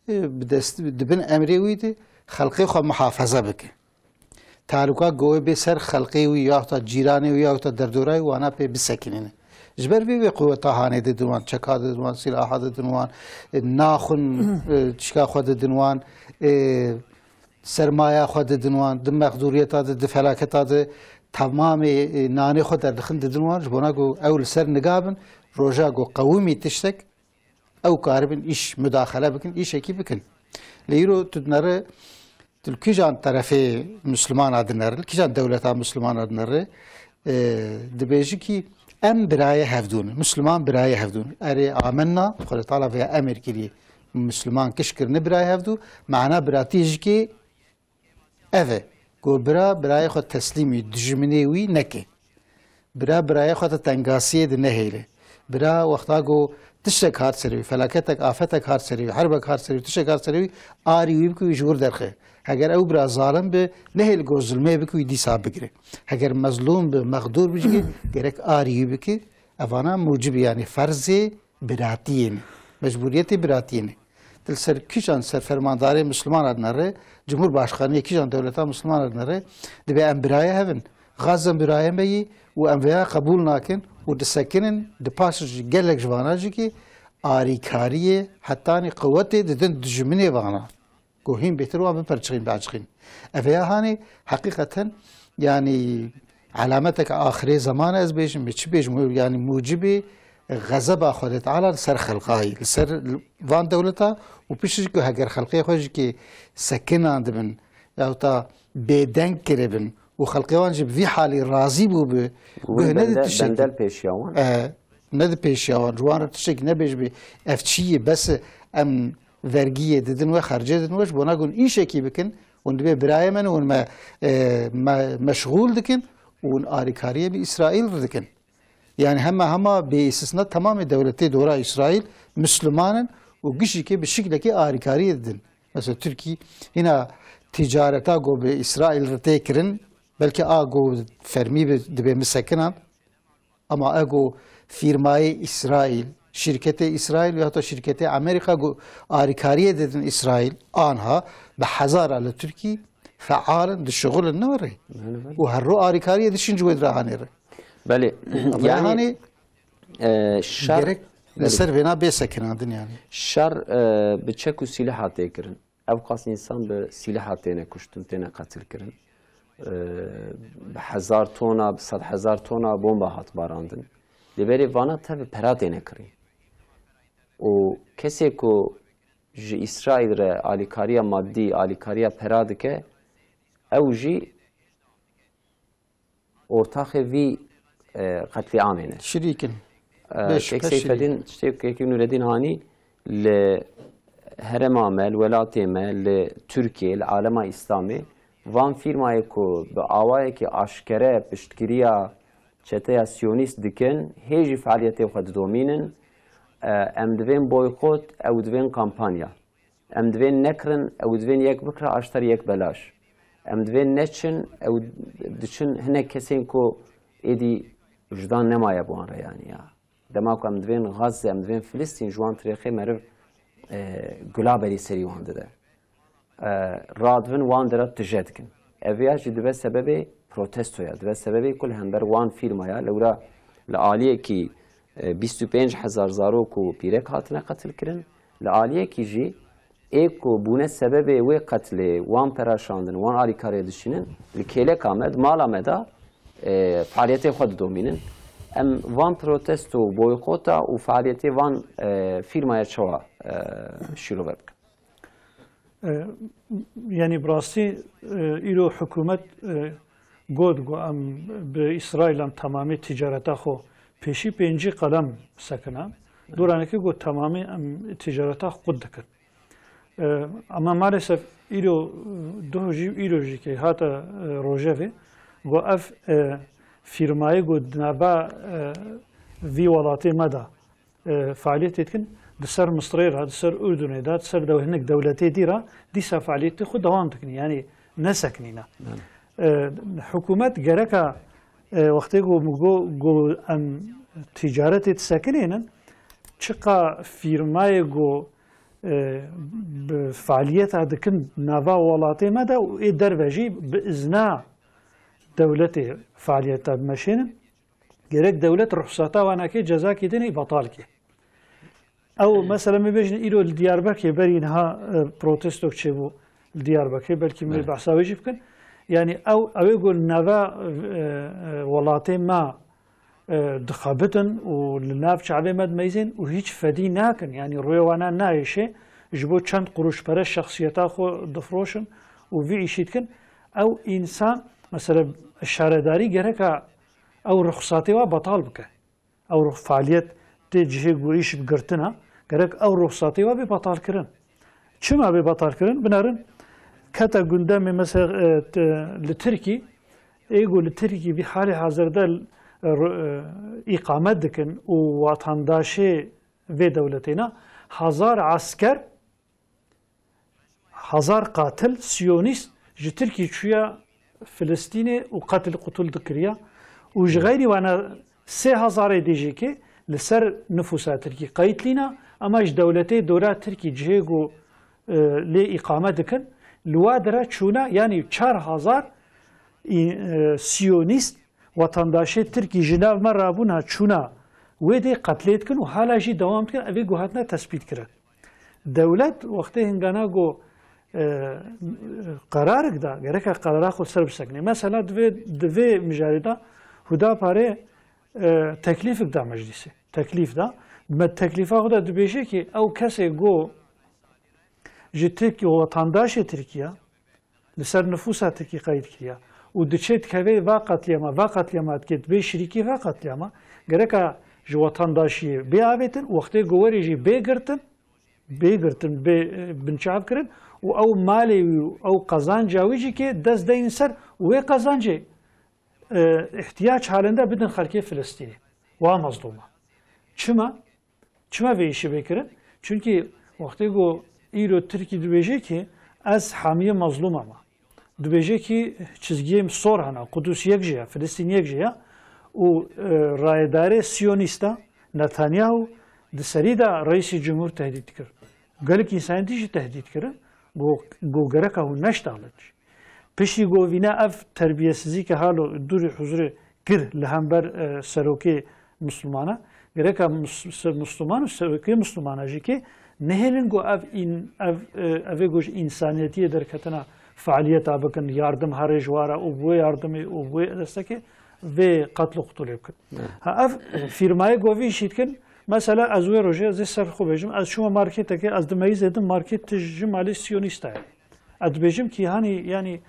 B: بدست دبن امری وی دی خلقی خو محافظه بکه تعلقا گوی به سر خلقی وی یا تا جیرانی وی یا تا دردورای و انا په بسکینه جبر به قوت هانه د دوان چکا د دوان سلاح د دوان ناخن چکا خو د دوان سرمایه خود دنوان دم مقدوریت د فلاکت د تمام نانی خود در دخل دنوان جبونا گو اول سر نگابن روجا گو قومی تشتک او کاربن ایش مداخله بکن ایش اکی بکن لیرو تدنره دل کیجان طرفی مسلمان آدنر کیجان دولت مسلمان آدنر دبیجی کی ام برای هفدون مسلمان برای هفدون اری آمنا خدا تعالی و امر کری مسلمان کشکر نبرای هفدو معنا براتیج کی اوه گو برای خود تسلیمی دجمنی وی نکه برای خود تنگاسیه ده نهیله وقتا گو تشک هار سری فلاکتک آفتک هار سری حربک هار سری تشک هار سری آری وی بکوی جور درخه اگر او برا ظالم به نهیل گو ظلمه بکوی دیسا بگیره اگر مظلوم به مقدور بجگی گرک آری وی بکی اوانا موجب یعنی فرض براتیه مجبوریت براتیه دل سر کیشان سر فرمانداری مسلمان ادنره جمهور باشخانه کیشان دولتا مسلمان ادنره دبی ام برای هفن غازم برای می و ام ویا قبول ناکن و دسکنن دپاسج گلک جوانا جی کی آریکاریه حتی نی قوت ددن دجمنه وانا گوهیم بهتر و بپرچین باجخین اویا هانی حقیقتا یعنی علامتك آخر زمان از بیشم چی بیشم یعنی موجبی غضب خدا تعالی سر خلقای سر وان دولتا و پیشش که هگر خلقی خوش که سکن اندبن یا تا بدنگ کربن و خلقی وان جب وی حالی راضی بو به
A: بندل پیشیوان
B: ند پیشیوان جوان تشک نبیش به افچیه بس ام vergiye dedin ve harcı dedin ve buna gün iş ekibikin und be birayemen und meşgul dikin und arikariye bir İsrail dikin. Yani hema be istisna tamamı devleti doğru İsrail Müslümanın o kişi bir şekilde arikariye dedin. Mesela Türkiye yine ticareta go be İsrail tekirin belki go fermi be mesakinan ama go firmayı İsrail şirketi İsrail ya da şirketi Amerika arikariye dedin İsrail anha بحزارة لتركي فعالا للشغل النوري وهالرو آريكارية دشين جويد راهانيري
A: بله يعني
B: شر لسر فينا بيسكنادن يعني
A: شر بتشكو سلاحات يكرن أبقى إنسان بسلاحات تينا كشتن تينا قتل كرن بحزار تونا بصد حزار تونا بومبا هات باراندن لبري وانا تبي براتينا كري و كسي كو جی اسرائیل را آلیکاریا مادی آلیکاریا پراد که او جی ارتاخ وی قتل عامینه
B: شریکن
A: تکسیفدین تشتیک نوردین هانی ل هرم عمل ولات عمل ترکیه العالم اسلامی وان فیرمایی کو به آوایی که آشکره پشتگیریا چته سیونیست دکن هیچ فعالیتی خود دومینن ام دوین بویکوت او دوین کامپانیا ام دوین نکرن او دوین یک بکره اشتر یک بلاش ام دوین نچن او دچن هنه کسین کو ایدی وجدان نمایه بوان را یعنی یا دماغ ام دوین غزه ام دوین فلسطین جوان تاریخی مرو گلابری سری وان ده رادوین وان درات تجدکن اویا جی دوی سببی پروتستویا دوی سببی کل هنبر وان فیرمایا لورا لعالیه کی 25,000 زاروک و پیرک هاتنه قتل کرن لعالیه کی جی ایکو بونه سبب وی قتل وان پراشاندن وان آریکاری دشینن لکیله کامد مال آمده فعالیت خود دومینن ام وان پروتست و بویکوتا و فعالیت وان فیرمای چوا شروع بکن
D: یعنی براستی ایرو حکومت گود گو ام به اسرائیل هم تمامی تجارت خو پیشی پنجی قدم سکنه دورانه که گو تمامی تجارت خود دکرد اما maalesef ایرو دوجی ایروجی که هاتا روجوی گو اف فیرمای گو دنبا وی ولاتی مدا فعالیت کن دسر مصر را دسر اردن را دسر هناك دولتی دیرا دیسا فعالیت خود دوام تکنی یعنی نسکنینا حکومت گرکا وقتی گو ام تجارت تسکنینن چقا فیرمای گو فعالیت دکن نوا ولاتی مدا و ای دروجی بإذنا دولت فعالیت ماشین گرک دولت رخصتا و نکی جزا کدنی بطال کی او مثلا میبینید ایرو دیاربکر برینها پروتستوک چه بو دیاربکر بلکی می بحثاویجی بکن یعنی او يقول نوا ولاتی ما دخابتن و لنافش على مد ميزين وهيج فدي ناكن يعني روي وانا نايشه جبو چند قروش برای شخصیت خو دفروشن و وی عیشید کن او انسان مثلا شارداری گرک او رخصاتی و بطال بکه او فعالیت تجهی گویش بگرتنا گرک او رخصاتی و بی بطال کرن چما بی بطال کرن بنارن کتا گندم مثلا لترکی ایگو لترکی بی حال حاضر ده اقامت دکن و وطنداشه و دولتینا 1000 عسكر 1000 قاتل سيونيست جي تركي شوية فلسطيني وقتل قتل ذكريا وجغيري وانا 3000 ديجيكي لسر نفوسات تركي قايت لنا اما دولتي دورات تركي جهيغو لي اقامه دكن لوادرا چونا يعني 4000 سيونيست وطنداشي تركي جناف مرة بونا چونا ويدي قتلت كن وحالا جي دوام كن اوي گوهاتنا تثبيت كرن دولت وقتی هنگانا گو قرارك دا گرك قرارا خود سر بسکنی مثلا دوی مجارده هدا پاره تکلیفك دا مجلسه تکلیف دا ما تکلیفا خدا دبیشه که او کسی گو جي تركي وطنداش تركيا لسر نفوسها تركي قايد كريا ودچيت كوي واقت يما كت بي شريكي واقت يما گرك جو وطنداشي بيابتن وقتی گووري جي بيگرتن بنشاف کرن و او مالی او قزانجا ویجی که دست دین سر و قزانجه احتیاج حالنده بدن خلکی فلسطینی و مظلومه چما ویشی بکرن چونکی وقتی گو ایرو ترکی دوبیجه که از حامی مظلومه ما دوبیجه که چیزگیم سور هنه قدوس یک جه فلسطین یک جه و رایدار سیونیستا نتانیاهو دسری دا رئیس جمهور تهدید کرد گلک انسان دیجی تهدید کرد گو گرکه هو نشتغلت پشی گو وینا اف تربیه سازی که حالو دوری حضور کر لهمبر سروکی مسلمانه گرکه مسلمان و سروکی مسلمانه جی که نهلن گو اف گوش انسانیتی در کتنا فعالیت بکن یاردم هر جواره او بو یاردم او بو دسته و قتل قتل بکن اف فیرمای گو وی شید کن مثلا از وی روزه از سر خوب بجم از شما مارکت که از دمیز ادم مارکت جمالی سیونیسته از بجم کی هانی یعنی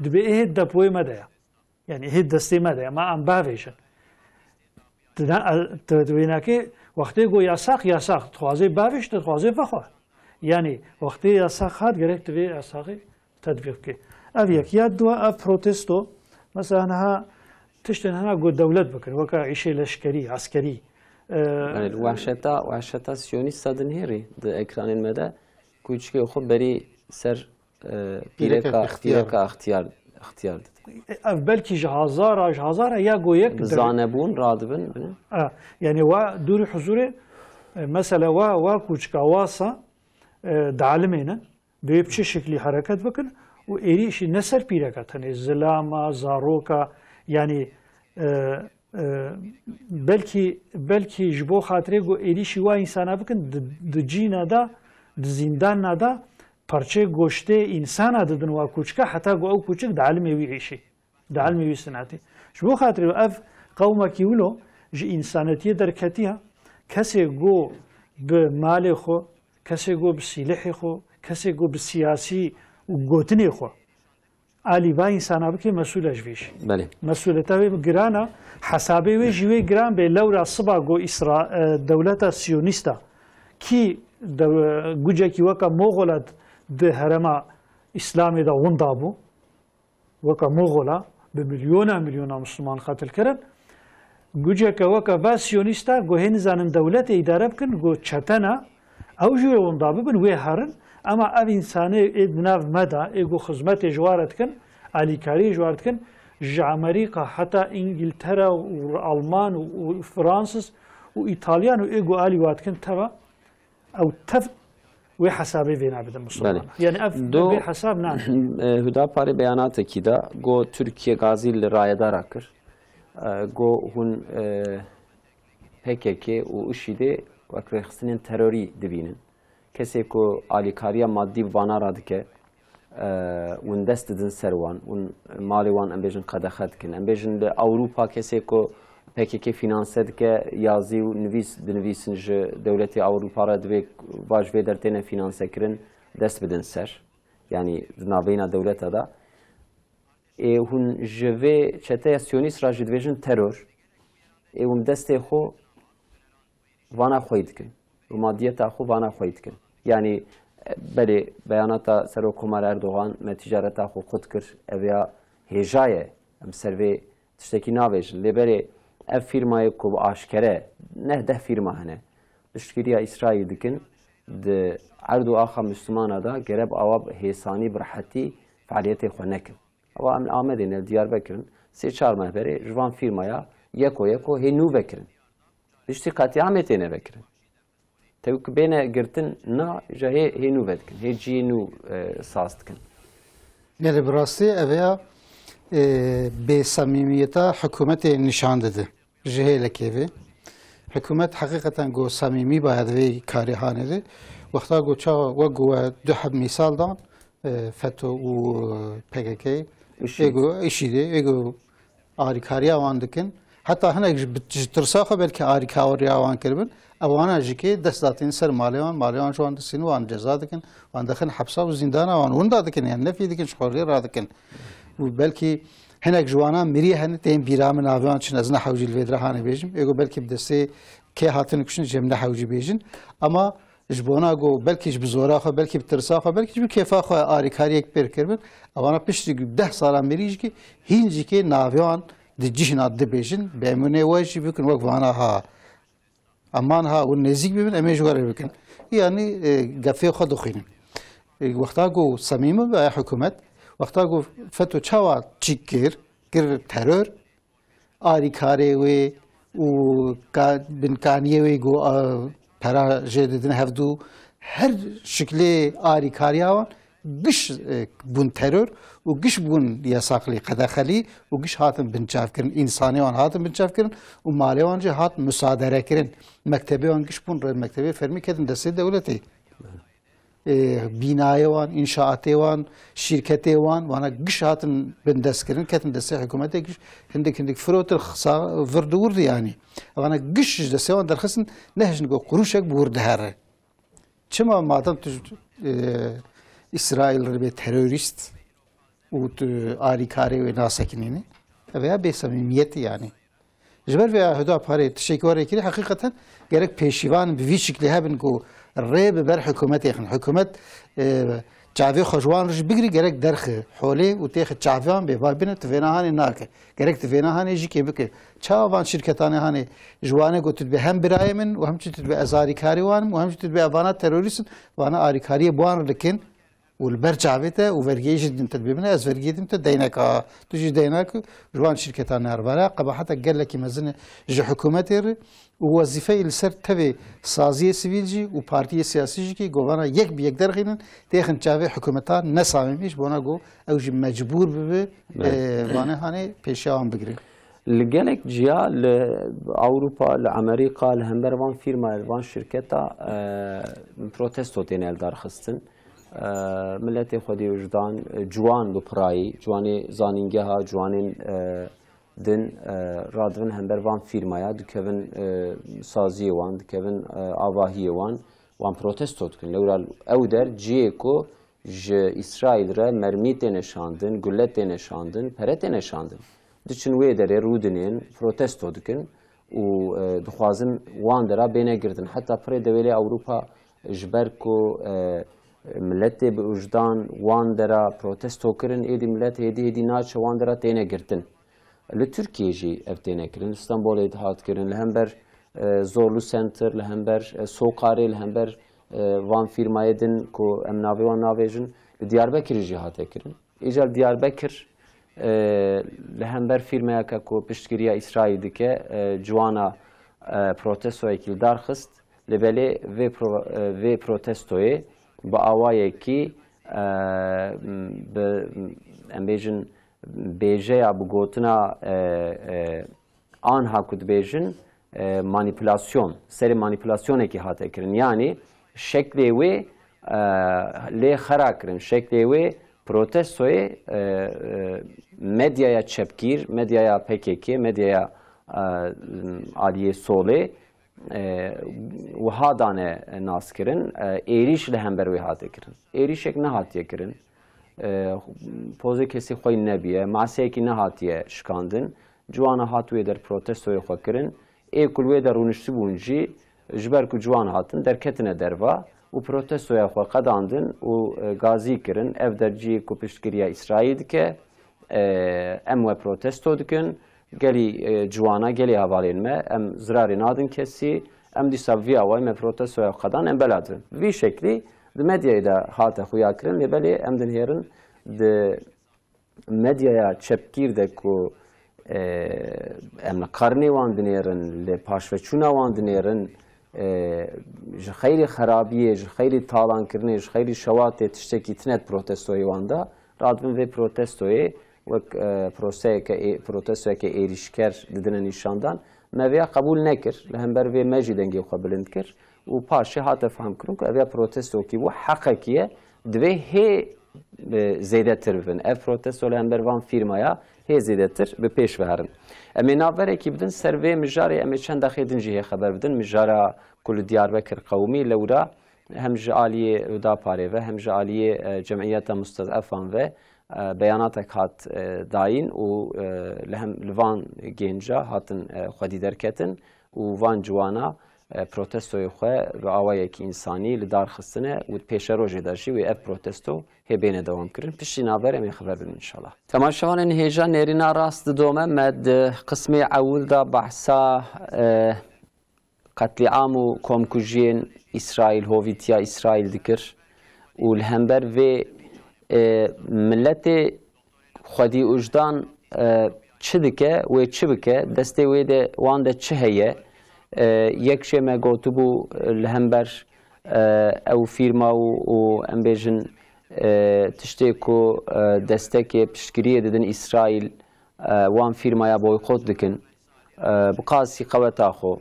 D: دبیه دپوی مده یعنی هد دستی مده ما ام باویشن تدوینا که وقتی گو یاساق خوازه باویش خوازه بخوا یعنی وقتی یاساق هات گرفت وی یاساقی تطبیق که اف یکیات دو اف پروتستو مثلا ها تشتن هنا قو دولت بكر وكا عيشي لشكري عسكري
A: وحشتا سيونيست صدن هيري ده اكران المدى كوچكي خو بري سر بيركا اختيار
D: بلكي جهازارا يا قو يك
A: زانبون رادبن
D: يعني وا دوري حضوري مثلا وا كوچكا واسا دعلمينا بيبشي شكلي حركات بكر وإيريش نسر بيركا تاني زلاما زاروكا يعني بلكي جبو خاطري گو ایریشی وا انسانا بکن د جینا دا د زندان دا پرچه گوشته انسانا ددن وا کوچکا حتی گو او کوچک د علم وی عيشي د علم وی سناتي جبو خاطري اف قومه کیولو ج انسانيتي درکتیه کسی گو به مال خو کسی گو به سلاح خو کسی گو به سیاسی و گوتنی خو علی با انسان ابکی مسئول اجویش.
A: بله.
D: مسئولیت وی گرانه حسابی وی جوی گران به لورا صبا گو دولت سیونیستا کی گوجه کی وکا مغولد ده هرما اسلامی دا وندابو وکا مغولا به میلیونا مسلمان قتل کرد گوجه که وکا با سیونیستا گو هن زنن دولت اداره بکن گو چتنا او جوی وندابو بن وی هرن اما اف انسانه ادناف مدى ايگو خدمت جوارت کن علیکاری جوارت کن ج امریکا حتی انگلترا و آلمان و فرانسس و ایتالیان و ايگو آلی وات کن تبا او تف و حسابی وینا بده مسلمان یعنی اف به حساب نه
A: هدا پاره بیانات کی دا گو ترکیه غازی رایدار اکر گو هون PKK و اشیده و کرخستنین تروری دبینن کسی که آلیکاریا مادی وانا را دکه ون دست دن سروان ون مالی وان امبیجن قدخت کن امبیجن اوروپا کسی که PKK فینانسه دکه یازی و نویسن دولتی اوروپا را دوی واج وی در تینه فینانسه کرن دست بدن سر yani navbeyna devleta da hûn ji vê çeteya Siyonîst ra jî dibêjin teror hûn destê xwe vana xwe dikin û madiyeta xwe vana xwe dikin yani belê beyanata Serokkomar Erdogan me ticareta xwe xut kir ev ya hêja ye em ser vê tiştekî nabêjin lêberê ev firmayê ku aşkere neh deh firma hene piştgiriya İsraîl dikin di erd û axa Müslümana da gereb awa hêsanî bi rehetî faaliyetê xwe nekin awa em li Amedê li Diyarbekirin sê çar mehberê ji van firmaya yeko hê nû vekirin piştî qetî Amê têne vekirin tevk bêne girtin na ji hê nû vedikin hê ciyê nû saz dikin
B: Yani birastî ev ya bêsamîmiyeta hikûmetê nîşan dide ji hêlekê vê hikûmet heqîqeten got samîmî baye divê karê hanê wexta got çawa wek we du heb mîsal dan FETÖ û PKK êgo îşîdê êgo alîkariya wan dikin heta hinek ji tirsa xwe belkî alîkariya wan kiribin ewana jî kê dest datin ser malê wan ji wan disîn wan ceza dikin wan dixin hepsa û zîndana wan hûn da dikin yani nefî dikin ji xoriyê radikin û belkî hinek ji wanan mirî hene tên bîra min navê wan çin ez nehewcî li vê dirahanê bêjim êgo belkî bi destê kê hatin kuşin ji em nehewcî bêjin ama ji bona got belkî ji bi zora xwe belkî bi tirsa xwe belkî ji bi kêfa xwe alîkariyek pêr kiribin ewana piştî 10 salan mirî jî kê hîn jî kê navê wan di cîhna dibêjin bêmûnê we jî bikin wek vana ha aman ha û nêzik bibin em ê ji we re bikin yani gefê xwe dixwînin wexta got semîm be hikûmet wexta got FETÖ çawa çîk kir terör alîkarê wê û binkaniyê wê got pera jê didin hevdû her şiklê alîkariya wan giş bûn terör û giş bûn yasaqlî qedexelî û giş hatin bincavkirin însanî wan hatin bincavkirin û malê wan jî hat müsaderekirin mektebê wan giş bûn mektebê fermî kedin destê dewletê bînayê wan înşaatê wan şîrketê wan wana giş hatin bin destkirin ketin destê hikûmetê giş hindik firotir vir dûr yani wana giş ji destê wan derxistin nehjin got qurûşek bi wir dihere çima madem tu İsrail bir terörist û alîkarê wê nasekinîne ev ya bêsamîmiyetî yani ji ber vê Hüdaparê tişekwarê kirî heqîqeten gerek pêşîvan bi vî şiklî hebin ku rê bi ber hikûmetê xin hikûmet çavê xwe ji wan jî bigirî gerek derxi holê û têxi çaviyan bê val bine tu vêna hanê nake gerek tu vêna hanê jî kê bike çawa van şirketanê hanê ji wanê got tu dibê hem birayê min û hem jî tu dibê ez alîkarî wanim û hem jî tu dibê evana terorîstin wana alîkariyê bi wan dikin û li ber çavê te û vergiyê jî din te dibê bine ez vergiyê din te deyneka tu jî deynak ji wan şirketan herbara qebaheta gelekî mezin ji hikûmetê re û wezîfeyê li ser tevê saziyê sivîl jî û partiyê siyasî jî kî govana yek bi yek derxînin têxin çavê hikûmetan nesamîmî ji bona got ew jî mecbûr bibe vanê hanê pêşiya wan bigire
A: li gelek ciya li Awropa li Amerîka li hember van firma li van şirketa protesto têne eldarxistin milletê xwedî wijdan ciwan bi pirayî ciwanê zanîngeha ciwanên din radivin hember van firmaya dikevin saziyê wan dikevin avahiyê wan protesto dikin lewra ew der ciyê ku ji İsraîl re mermî têne şandin gullet têne şandin pere têne şandin diçin wê derê rûdinên protesto dikin û dixwazin wan dera bêne girtin heta pirê dewêlê Awropa ji ber ku milletê bi wijdan wan dera protesto kirin êdî millet hêdî naçe wan dera têne girtin li Tirkiyê jî ev têne kirin li Stenbolê dihat kirin li hember Zorlu Center li hember Sokarê li hember van firmayê din ku em navê wan navêjin li Diyarbekirê jî hate kirin îca Diyarbekir li hember firmayeke ku piştgiriya İsraîl dike ciwana protestoyekî li darxist li belê vê protestoyê bi awayekî em bêjin bêjeya bi gotina anha ku dibêjin manipülasyon serê manipülasyonekî hate kirin yani şeklê wê lê xera kirin şeklê wê protestoyê medyaya çepgîr medyaya PKK medyaya aliyê solê wiha dane nas kirin êrîş li hember wê hate kirin êrîşek nehatiye kirin پوزه کسی خوی نبیه معسیه کی نهاتیه شکاندن جوان هاتوی در پروتستوی خو کرن ای کلوی در رونشتی بونجی جبر کو جوان هاتن در کتنه دروا و پروتستوی خو قداندن و گازی کرن اف درجی کو پشتگیری اسرائیل که ام و پروتستو دکن گلی جوانا گلی حوالین ما ام زراری نادن کسی ام دی سوی اوای ما پروتستوی قدان ام بلادن وی شکلی د مدیای دا هات خویا کرن لبلی ام دن هرن د مدیای چپگیر ده کو ام قرنی وان دنیرن ل پاشوچونا وان دنیرن ج خیلی خرابیه ج خیلی تالان کرنه ج خیلی شوات تشتکی تنت پروتستوی واندا رادون و پروتستوی وک پروتستوی که ایریشکر ددن نشاندان مویا قبول نکر لهمبر و مجی دنگی قبولند کر و پاشه هات فهم کرن که اویا پروتستو کی و حقیقیه دوی هی زیده تر بن اف پروتستو لهمبر وان فیرمایا هی زیده تر به پیش بهرن امی نابره کی بدن سروی مجاری امی چند دخیدن جیه خبر بدن مجارا کل دیاربکر قومی لورا هم جالی ودا پاره و هم جالی جمعیت مستضعفان و بیانات هات داین و لهم لوان گنجا هاتن خودی درکتن و وان جوانا پروتستوی خو و آوای کی انسانی لدار خستنه و پیش روزی داشی و اف پروتستو هبینه دوام کردن پیشی نابر می خبر بدن ان شاء الله تماشاوان هیجان نرینا راست دومه مد قسم اول دا بحثا قتل عام و کمکوژین اسرائیل هویتیا اسرائیل ذکر و الهمبر و ملت خودی وجدان چه دکه و چه بکه دسته ویده وان ده چه هیه یک شی ما گوتو بو الهمبر او فیرما و امبیجن تشتی کو دسته که پشتگیری دادن اسرائیل وان فیرمایا بویکوت دکن بقاسی قوت آخو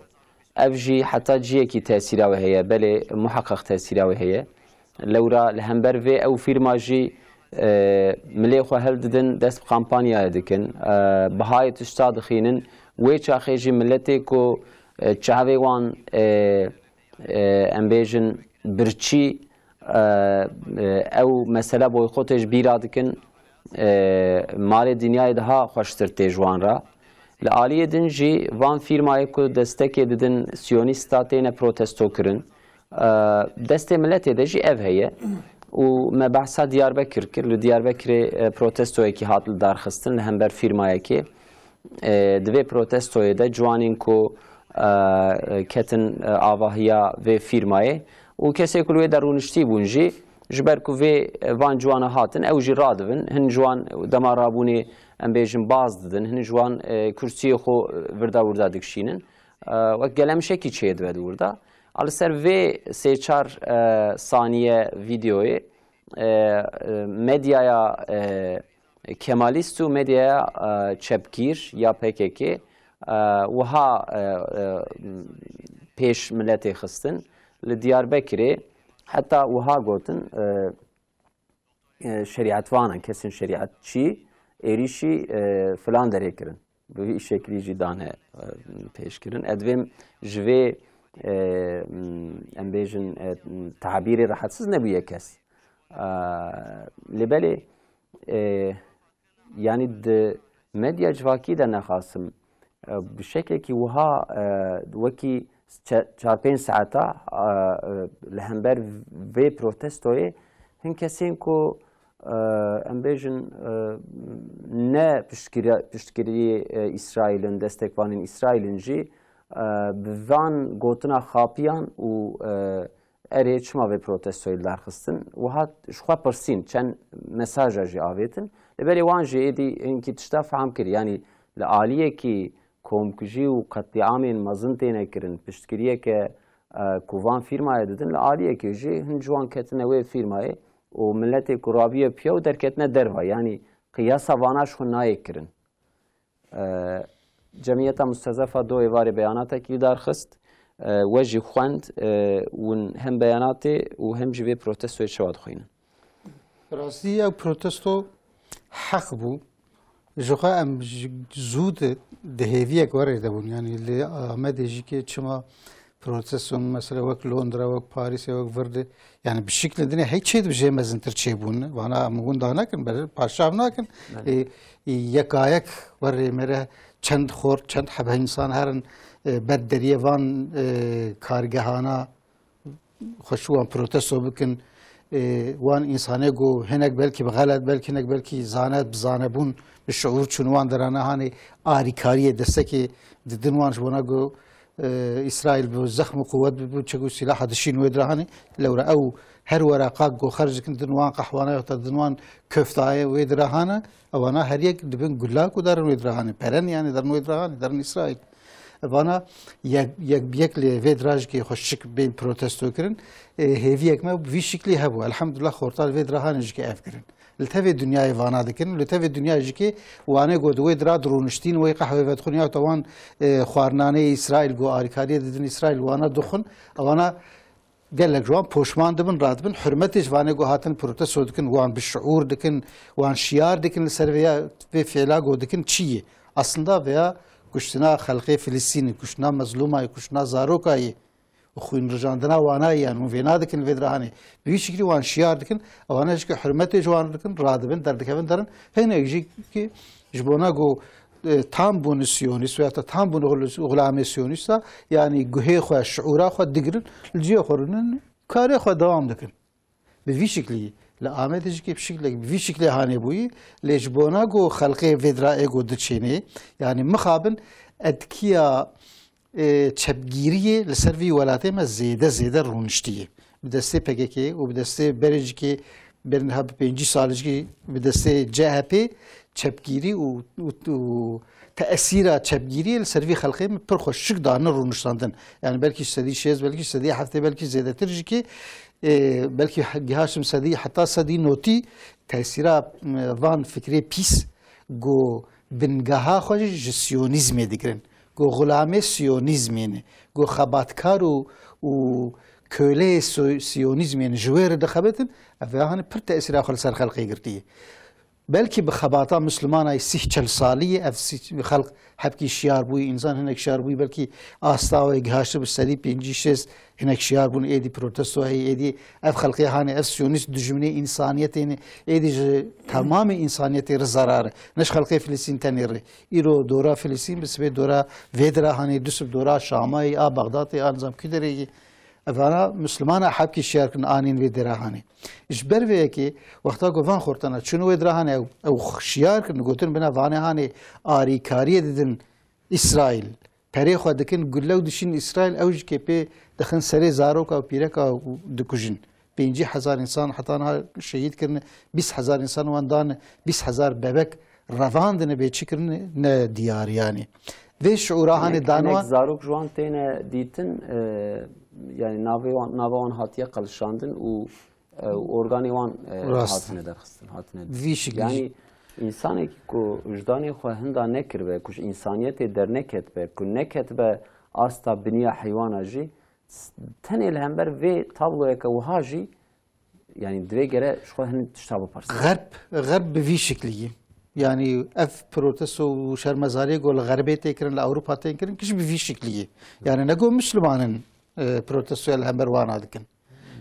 A: افجی حتی جیه کی تأثیره و هیه بله محقق تأثیره و هیه لورا الهمبر و او فیرما جی ملی خو هل دادن دست کامپانیا دکن بهای تشتا دخینن وی چاخی جی ملتی کو چهوی وان امبیجن برچی او مسئله بویکوتش بیرا دکن مال دنیای daha خوشتر تیجوان را لعالیه دن جی وان فیرمایی که دستکی ددن سیونیستاتین پروتستو کرن دسته ملتی ده جی اف هیه و ما بحثا دیاربکر کرد دیاربکر پروتستوی که هات درخستن لهمبر فیرمایی که دوی پروتستوی ده جوانین که کتن آواهیا و فیرمایی و کسی کلوی درونشتی بونجی جبر کو وی وان جوان هاتن او جی رادون هن جوان دمارابونی ام بیجن باز ددن هن جوان کرسی خو وردا دکشینن و گلم شکی چید ود وردا ال سر وی سه چار ثانیه ویدیوی مدیایا کمالیست و مدیایا چپگیر یا PKK وها پیش ملت خستن لدیاربکری حتی وها گوتن شریعت وانن کسین شریعت چی ایریشی فلان داره کرن به شکلی جدانه پیش کرن ادویم جوی ام بیجن تعبیر راحتسز نبیه کس لبلی یعنی د مدیا جواکی ده نخواستم بشكل كي وها وكي 4-5 ساعتا لهمبر في بروتستوي هن كسين كو ام بيجن نه پشتگیری اسرائیلن دستکوانین اسرائیلن جی بوان گوتنا خاپیان و اره چما به پروتستوی درخستن و ها شخوا پرسین چند مساجا جی آویتن لبری وان جی ایدی اینکی تشتا فهم کری یعنی لعالیه کی کمکجی و قتل عامین مزنتی نکرن پشتگیریه که کووان فیرمای دادن لعالیه کی جی هن جوان کتنه وی فیرمای و ملت کرابیه پیو در کتنه دروا یعنی قیاسا واناش خو نایک کرن جمعیت مستضعفه دو ایوار بیانات کی درخست وجه خوند و هم بیانات و هم جوی پروتستوی شواد خوینن
B: راستی او پروتستو حق بو جوخه ام زود دهویه گواره دبون یعنی لی آمده جی که چما بروتستون مثلا وك لندرا وك باريس وك فرد يعني بالشكل الدنيا هيك شيء بجي مزن ترشيبون وانا مقول ده هناك بل باشا هناك يكايك وري مره چند خور چند حب انسان هرن بدریه وان کارگهانا خوشوان پروتستو بکن وان انسانه گو هنگ بلکی بغلط بلکی هنگ بلکی زانت بزانبون به شعور چونوان درانه هانی آریکاری دسته که دیدنوان جوانا گو اسرائیل به زخم و قوت بود چگو سلاح دشین و درهانی لورا او هر ورقاق گو خرج کن دنوان قحوانه یا دنوان کفتای و درهانه اوانا هر یک دبن گلاک و درن و درهانه پرن یعنی درن و درهانه درن اسرائیل وانا یک ویدراج که خوشک بین پروتستو کردن هیوی یک ما وی شکلی هبو الحمدلله خورتال ویدراهانش که اف کردن لتوی دنیای وانا دکن لتوی دنیای که وانه گود ویدرا درونشتین وی قهوه ودخونی توان خوارنانه اسرائیل گو آریکاری دیدن اسرائیل وانا دخون وانا قال لك جوان بوشمان دبن راتبن حرمتش وانه گو هاتن پروتستو دکن وان بالشعور دکن وان شیار دکن لسرویا به فعلا گو دکن چیه aslında veya kuşuna halkı Filistin, kuşuna mazluma, kuşuna zarokayı, خوین رجاندنا وانایی یعنی وینا دکن ویدرانی بیش شکلی وان شیار دکن وانش که حرمت جوان دکن رادبن در دکن درن هنه یجی که جبونا گو tam bunu siyonist veya tam bunu gulami siyonist yani gühe xoş şuura xo digrin ljiye xorunun kare xo devam dikin bi şekli la Ahmet ki bi şekli hani buyi lejbona go xalqi vedra ego dçeni yani mixabin etkiya çepgiriye لسروی ولایت ما زیاده رونشتیه به دسته PKK و به دسته برج که برنها به 5 سالش که به دسته CHP çepgiri و تأثیر çepgiri لسروی خلقی پر خوشک دارن رونشتاندن yani belki istediği şey belki istediği hafta belki زیاده‌تر ki belki gihashim istediği hatta istediği noti تأثیرا van fikri pis go بنگاه خوش جسیونیزم دیگرن گو غلام سیونیزمین گو خباتکار و köle siyonizmin jüver de xabetin afahane per tesir axol sar xalqi girtiye belki bi xabata müslümana sihçel saliye ev xalq habki şiar bu insan henek şiar bu belki asta ve ghaşı bi sali 5 henek şiar bunu edi protesto edi ev xalqi hani ev siyonist düşmeni insaniyetini edi tamamı insaniyeti zarar neş xalqi Filistin tenir iro dora Filistin bisbe dora vedra hani düsüb dora Şam'ı a Bağdat anzam kideri افانا مسلمانا حبكي شاركن آنين في دراهاني إيش برفيه كي وقتا قفان خورتنا شنو دراهاني أو شياركن قلتن بنا فانهاني آري كاريه ددن إسرائيل بريخوا دكن قلو دشين إسرائيل أوج كي بي دخن سري زاروكا وبيركا دكوجين 50,000 إنسان حتى شهيد كرن 20,000 إنسان واندان 20,000 ببك رفاندن بيتشي كرن ديار يعني ve şuurahane danwa
A: zarok juan tene ditin yani navan hatiye kalışandın u organivan hatine derxistin hatine yani insan ki ko vicdanı xo henda nekir ve kuş insaniyete derneket ve ku neket ve asta biniya hayvana ji tenel hember ve tabloya ka haji yani dve gere şu hen tiştabı parsa
B: garb bi şekli yani ev protesto şermezariye gol garbe tekrin Avrupa tekrin kiş bir şekliye yani ne go Müslümanın protestoya hember wana dikin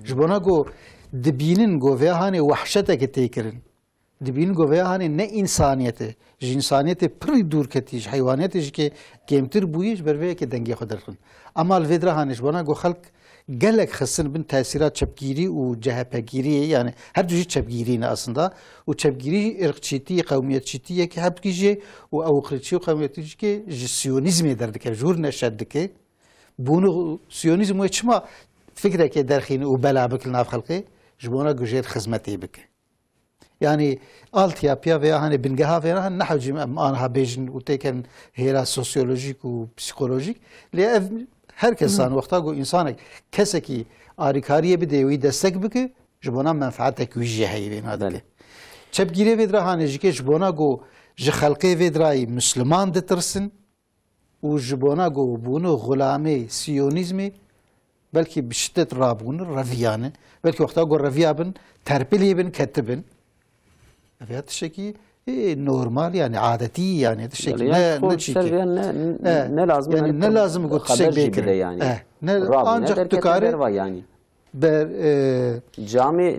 B: jbona go dibinin go ve hani vahşete ke tekrin dibinin go ve hani ne insaniyete jinsaniyete pır dur ketiş hayvaniyete ki kemtir bu iş berve ke denge xadarın ama vedra hani jbona go halk gelek xısın bin tesirat çepgiri u CHP'giri yani her düzey çepgirine aslında o çepgiri ırkçılığı kavmiyetçiliği ki hep kişi o avukatçı kavmiyetçiliği ki siyonizm ederdik jur neşeddik bunu siyonizm ve çma fikre ki derxini o bela bikil naf halkı jbona güjer hizmeti bik yani alt yapıya veya hani bingaha veya hani nahcim anha bejin o teken hera sosyolojik u psikolojik le herkes san vaqta go insanek keseki arikariye bir devi destek bike jbona menfaatek wijiye hayvin adale çepgire vedra hani jike jbona go ji xalqi vedrai müslüman detirsin u jbona go bunu gulami siyonizmi belki biştet rabun raviyane belki vaqta go raviyabın terpiliyebin ketibin evet şeki نورمال يعني عادتي يعني تشكل
A: نه لازم
B: يعني نه لازم قلت شيء بيكر
A: يعني
B: ancak دكاره
A: yani
B: بر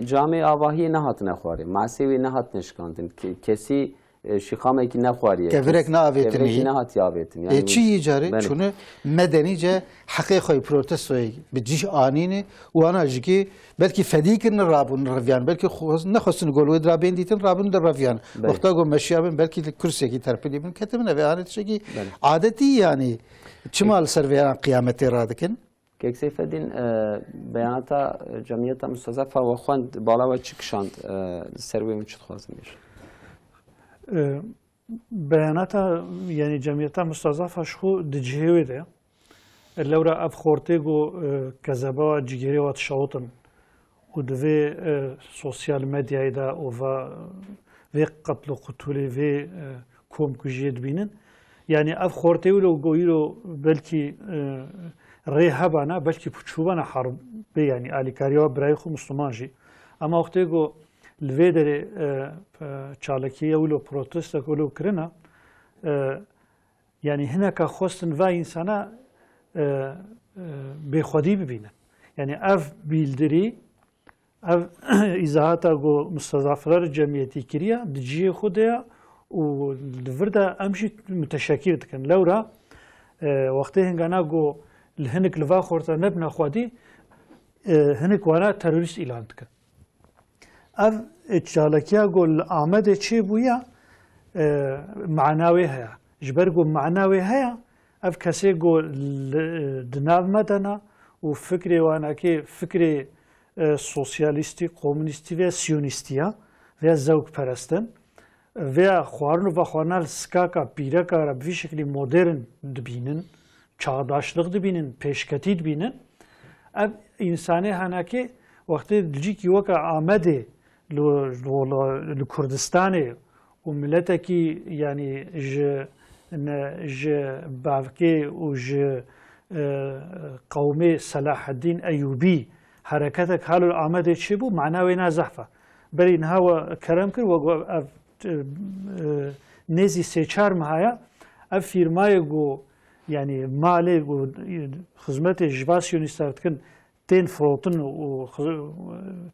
A: جامع آواهی نهات نخواره معصوی نهات نشکاندن کسی شخامه کی نخواریه
B: كفرك نافتني
A: نهات یافتن yani
B: چی يجاري شنو مدني جا حقيقة بروتستوي بتجيش آنينه وانا جيكي بلكي فديك الرابون الرفيان بلكي نخص نقول ود رابين ديتن رابون الرفيان وقتا قوم مشيابن بلكي الكرسي كي تربلي من كتبنا بهانه تشكي عادتي يعني شمال سرفيان قيامتي رادكن
A: كيكسي فدين بياناتا جمعية مستضعفة وخواند بالا و چكشاند سروي من چه خوازميش
D: بياناتا يعني جمعية مستضعفة شخو دجهوي ده اللورا اف خورتيغو كذبا جيجيري وات شاوتن ودفي سوسيال ميديا دا وفا في قتل قتولي في كوم كجيد بينن يعني اف خورتيغو لو قويلو بلكي رهبانا بلكي بچوبانا حرب يعني اليكاريو برايخو مسلمانجي اما وقتيغو الفيدري تشالكيه ولو بروتست ولو كرنا يعني هناك خوستن و انسانا بخودی ببینن یعنی اف بیلدری اف ازاحتا گو مستضعفلار جمعیتی کریا دجی خودیا و دفردا امشي متشاكل كان لورا وقتی هنگانا گو الهنك لفا خورتا نبنا خودی هنك وانا تروریست اعلان کن اف اتشالکیا گو آمده چی بویا معناوی هیا جبر گو معناوی هیا اف کسی گو دناو مدنا و فکری وانا که فکری سوسیالیستی کمونیستی و سیونیستیا و زوج پرستن و خوارن و خوارنال سکاکا پیرکا را به شکلی مدرن دبینن çağdaşlık dibinin peşketi dibinin ev insani hanaki vakti dicik yuka amedi lu Kurdistan'ı و ملتکی yani ج bavke و ج قومي صلاح الدين أيوبي حركتك حالو آمده چی بو معناوی نازحفه برین هوا کرم کرد و نزی سه چار ماهیا اف فیرمای گو yani mali و خدمت جواسیونیستات کن تين فروتن و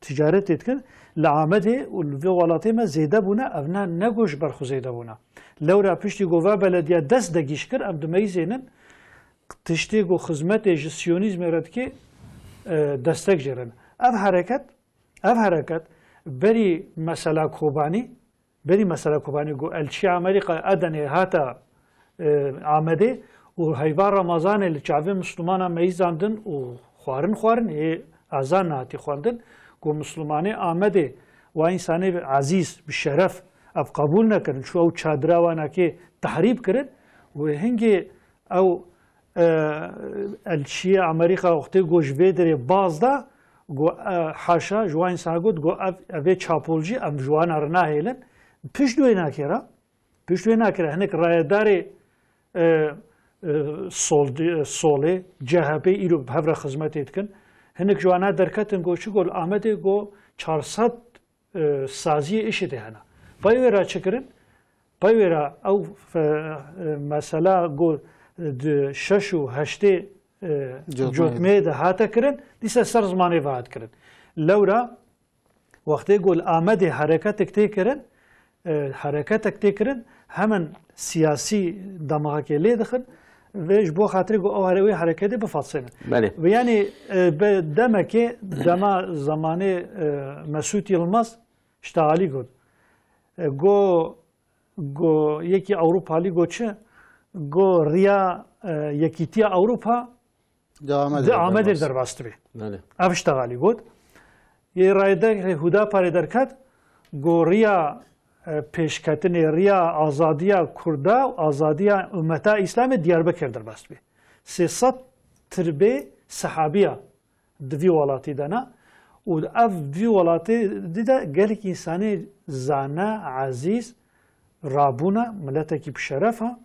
D: تجارت تكن لعامده والفي ولاتي ما زيدا بونا ابنا نگوش برخو زيدا بونا لورا پشتي گووا بلديه دست دگيش كر ام دميزينن تشتي گو خدمت جسيونيزم راتكي دستك جرن اف حركت بري مساله كوباني گو الشي امريكا ادني هاتا عامده و هيوار رمضان اللي شعبي مسلمانا ميزاندن و خوارن azan nati خواندن گو مسلمانه آمده و انسانه عزیز بشرف اف قبول نکردن شو او چادرا وانا که تحریب کرد و هنگی او الشیعه امریکا وقتی گوش ویدره باز دا گو حاشا جوا انسان گود گو اوه چاپولجی ام جوان ارنا هیلن پشتوی ناکره هنک رایداری سوله جهبه ایرو بهفر خدمت ایتکن هنک جوانا درکتن گو چی گل آمده گو 400 سازی ایشه ده هنه بایویرا چکرن بایویرا او مثلا گو 6 و 8 جوتمه ده هاتا کرن دیسا سر زمانه وعد کرن لورا وقتی گل آمده حرکت اکتی کرن همن سیاسی دماغه که لی دخل ویش بو خاطر گو اوهروی حرکتی بفاصله و یعنی دمه که دما زمان مسعود یلماز اشتغالی گود گو یکی اوروپالی گو چه گو ریا یکیتی اوروپا آمده در باست بی اف اشتغالی گود یه رایده هدا پاره درکت گو ریا پیشکتن ریا آزادیا کردا و آزادیا امتا اسلام دیاربکر در باست بی 300 تربه صحابیه دوی ولاتی دانا و اف دوی ولاتی دیده گلک انسانی زانا عزیز رابونا ملتکی بشرفها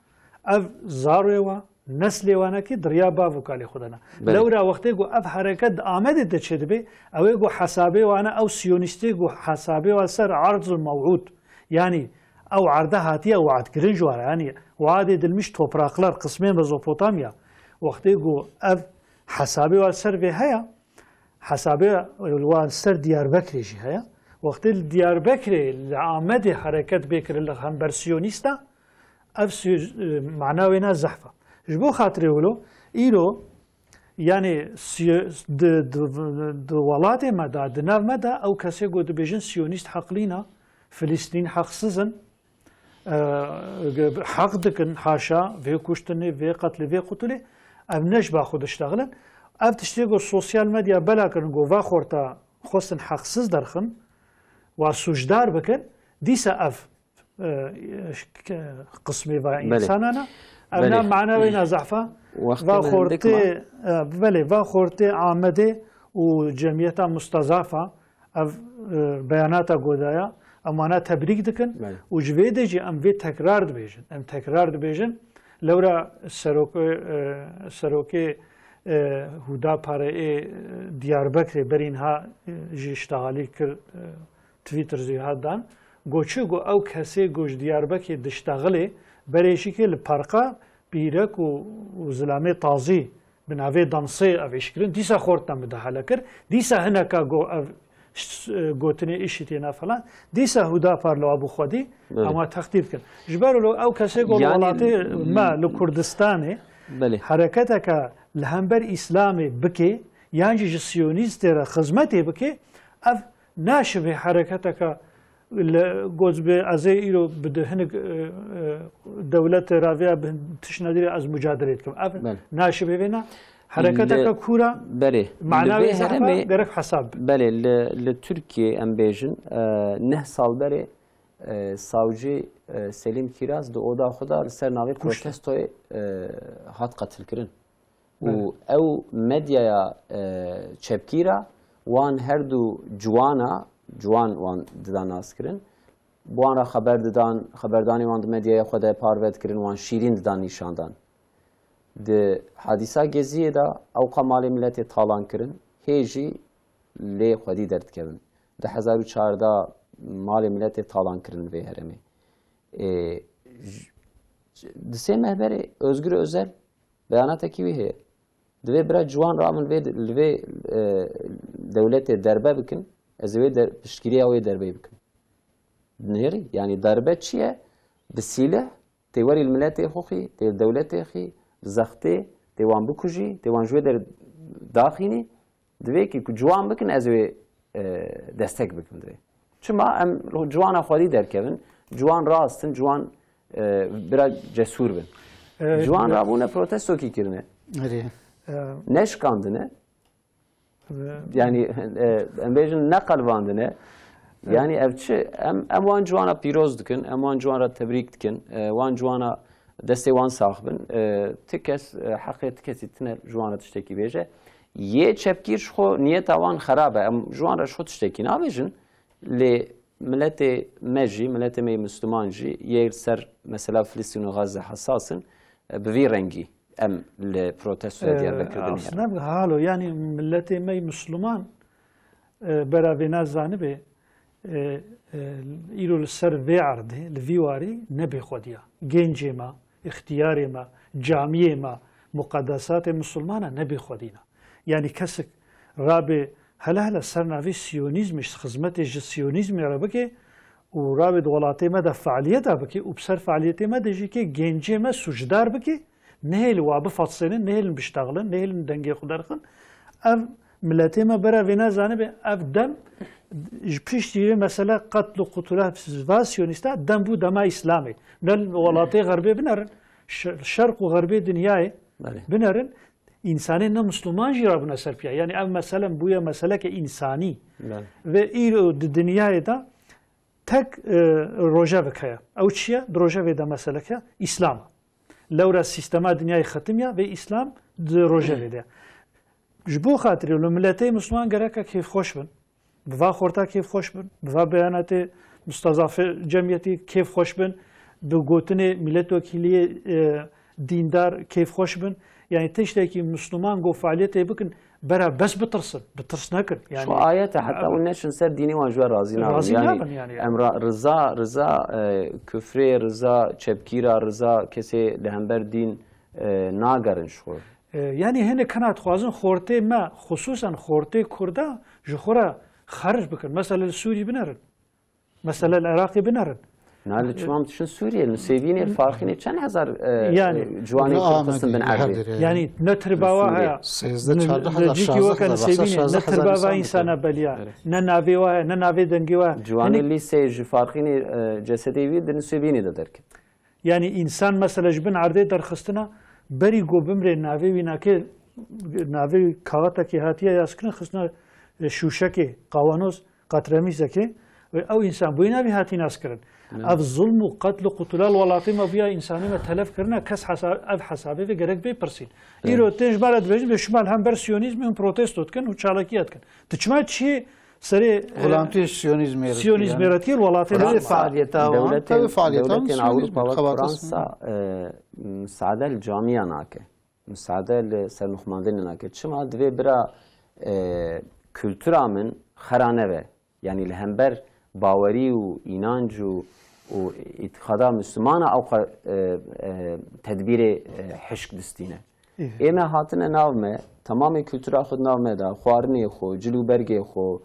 D: اف زاروی و نسلی وانا که دریا باو کالی خودنا لورا وقتی گو اف حرکت آمده ده چه دبی اوی گو حسابه وانا او سیونیستی گو حسابه و سر عرض الموعود يعني او عرضه هاتیه وعد کرن جواره yani وعد edilmiş topraklar kısmen Mezopotamya وقتی گو اف حسابی و سر به هیا حسابی و سر دیاربکری جی هیا وقتی دیاربکری لعامد حرکت بکر لهم برسیونیستا اف معناوینا زحفه جبو خاطری ولو ایلو yani ولات مدا دناv مدا او کسی گو دبیجن سیونیست حقلینا فلسطین حقسızın حق دکن حاشا و کشتنی و قتل و قتلی اب نجبا خود اشتغلن اب تشتیگو سوسیال مدیا بلا کرن گو و خورتا خواستن حقسız درخن و سوجدار بکن دیسا اف قسمی و انسانانا ابنا معنوینا زعفا و خورتی بله و خورتی آمده و جمعیتا مستضعفه اف بیاناتا گودایا امانا تبریک دکن و جویده جی ام وی تکرار دبیجن ام تکرار دبیجن لورا سروکه هودا پاره دیاربکر برین ها جی اشتغالی کر تویتر زیاد دان گوچه گو او کسی گوش دیاربکر دشتغلی بریشی که لپرقا بیرک و زلامه تازی بناوی دانسی اویشکرین دیسا خورتنا مدهاله کر دیسا هنکا گو گوتنی ایشیتینا فلان دیسا هودا پارلو ابو خودی اما تقدیر کرد جبرو او کسی گو ولاتی ما لکردستانه حرکتا که لهمبر اسلامی بکی یعنی سیونیست را خدمتی بکی اف ناشبه حرکتا که گوز به ازی ایرو بدهنگ دولت راویا تشنادری از مجادلت کم اف ناشبه وینا حرکتا که کورا معنوی زحمه گرک حساب
A: بله لترکیه ام بیجن 9 سال بره savcı Selim Kiraz da oda xuda ser navi protestoy hat qetil kirin û ew medyaya çepkîra wan her du ciwana ciwan wan didan nas kirin wan ra xeber didan xeberdanî wan di medyaya xwe de parvet kirin wan şîrîn didan nîşandan di hadîsa geziyê de ew qa malê milletê talan kirin hê jî lê xwedî derdikevin di 2014 malê milletê talan kirin vê herêmê di sê mehberê Özgür Özel beyanateke wî heye divê bira ciwan ramin li vê dewletê derbe bikin ez ê wê piştgiriya wê derbê bikim nêrî yanî derbe çi ye bi sîleh tê werî li milletê xwe xî tê li dewletê xî li zextê tê wan bikujî tê wan ji wê daxînî divê ku ciwan bikin ez ê wê destek bikim divê çima em ciwana xwedî derkevin ciwan rastin ciwan bira cesûr bin ciwan rabûne protestokî kirine neşkandine yani em bêjin neqelbandine yani ev çi em wan ciwana pîroz dikin em wan ciwana tebrik dikin wan ciwana destê wan saxibin ti kes heqê ti kesî tune ciwana tiştekî bêje yê çepgîr ji xwe niyeta wan xerab e em ciwan re ji xwe tiştekî nabêjin lê milletê me jî milletê me Müslüman jî yê ser mesela Filistîn û Gazze hesasın bi vî rengî em li protestoya Diyarbekir'de
D: aslında halo yani milletê me Müslüman beravê zanibê îro li ser vê erdê li vî warî nebe xwediya gencê me ixtiyarê me camiyê me muqeddesatê Müslümana nebe xwedîna yani kesik rabê هلا سر ناوی سیونیزمش خدمت ج سیونیزم را بکه و رابط ولاتی ما ده فعالیت بکه و بسر فعالیت ما ده جی که گنجی ما سوجدار بکه نهیل وابه فاصله نهیل بشتغلن نهیل دنگی خودرخن اف ملتی ما برا وینا زانه به اف دم پیشتیه مثلا قتل و قتله و سیونیستا دم بو دما اسلامی نل ولاتی غربی بنرن شرق و غربی دنیای بنرن İnsani ne Müslüman jirabına serpiya. Yani ev mesela buya mesele ki insani ve İro dünyaya da tek roja vekaya. Ev çiye roja ve da mesele ki İslam. Levra sistema dünyayı xatimiya ve İslam roja ve de. Bu xatiri o millete Müslüman gereka keyif hoş bin. Bva xorta keyif hoş bin. Bva beyanatı mustazaf cemiyeti keyif hoş bin. Bu gotine millet vekiliye dindar keyif hoş bin. Yani tişteki Müslüman go faaliyete bakın برا بس بترس نكر يعني
A: شو آيات حتى ونشن سر ديني وانجوا راضي نابن
D: يعني
A: امرا رضا كفري رضا چبكيرا رضا كسي لهمبر دين ناگرن شو
D: يعني هنا كانت خوازن خورتي ما خصوصا خورتي كردا جخورا خرج بكر مثلا السوري بنرن مثلا العراقي بنرن
A: نال تمام تشن سوريا نسيبين الفارقين كان هزار يعني جواني قسم بن عربي
D: يعني نترباوا نجيكي وكان سيبين نترباوا انسان بليا ننافيوا ننافي دنجوا
A: جواني اللي سيج فارقين جسدي بيد نسيبين ده درك
D: يعني انسان مثلا جبن عرضي درخستنا بري جو بمر نافي ويناكي نافي كاغتا كي هاتيه ياسكن خصنا شوشكي قوانوس قطرميزكي او انسان بوينا بي هاتي ناسكرن اف ظلم وقتل وقتلال ولاتي ما بيا انساني ما تلف كرنا كس حساب اف حسابي في جرك بي برسين ايرو تيج بلد بيج بشمال هم بر سيونيزم هم بروتستوت كن وچالاكيات كن تچما تشي سري
B: غلامتي سيونيزم
D: راتي الولاتي
B: فعاليتها
A: دولة فرنسا مساعدة الجامعة ناكه مساعدة لسرنخماندن ناكه چما دوی برا kültüra min xerane ve yani lehember باوری و اینانج و اتخاذا مسلمانا او تدبیر حشک دستینه ایمه هاتنه ناومه تمام kültüra خود ناومه دا خوارنی خو جلوبرگی خو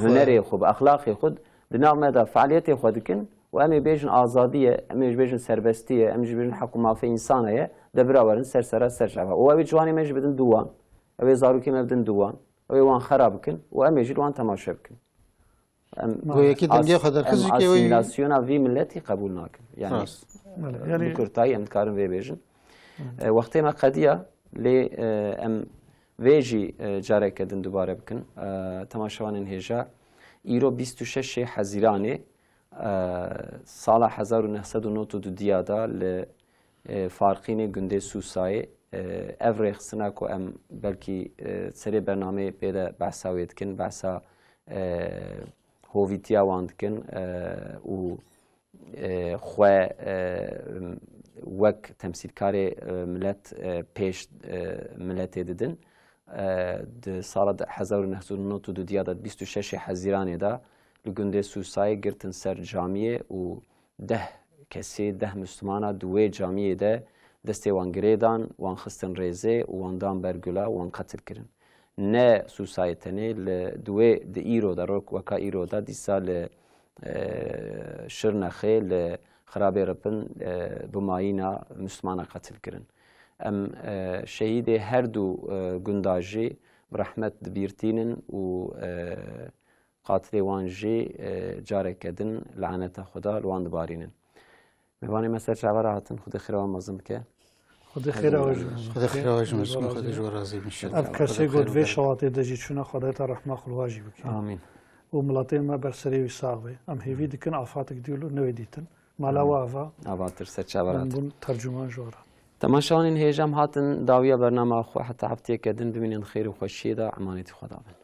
A: هنری خو اخلاقی خود بناومه دا فعالیت خود کن و امی بیجن آزادیه امی بیجن سربستیه امی بیجن حق و معافی انسانیه دبراورن سرسره سرشفه و اوی جوانی میج بدن دوان اوی زاروکی مبدن دوان اوی وان خراب کن و امی جل وان تماشا بکن
B: گویا دنیا خدر کسی که
A: اسیمیلاسیون وی ملتی قبول نکن یعنی بکرتای امکارن وی بیجن وقتی ما قدیا لی ام ویجی جاره کردن دوباره بکن تماشاوان هجا ایرو 26 حزیرانه سال 1992 دیادا ل فارقین گنده سوسای افریخ سناکو ام بلکی سری برنامه بیده بحثاویت کن بحثا هویتیا واندکن و خواه وک تمثیلکار ملت پیش ملت دیدن ده سال 1992 دیادا 26 حزیرانه دا لگنده سوسای گرتن سر جامعه و 10 کسی 10 مسلمانا دوی جامعه ده دسته وان گریدان وان خستن ریزه وان دان برگولا وان قتل کرن نه سوسایتنی لدوی د ایرو دروک وکا ایرو دا دیسا ل شرنخه ل خرابه رپن بماینا مسلمانا قتل کرن ام شهید هر دو گنداجی برحمت دبیرتینن و قاتل وانجی جاره کدن لعنت خدا لوان دبارینن میوانی مثل شعبه راحتن خود خیره و مزم که
D: خود خیره
B: خود خیره و جمسکن خود جو رازی میشه
D: اب کسی گود وی شواتی دجی چونه خدای تا رحمه خلواجی بکی
A: آمین
D: و ملاتی ما برسری و ساغوی ام هیوی دکن آفاتک دیولو نوی دیتن مالا و
A: آوا ترسد شعبه راحتن
D: من ترجمان جوارا
A: تماشاوان هیجم هاتن داویا برنامه خو حتی هفته کدن ببینین خیر و خوشی دا عمانیت خدا بن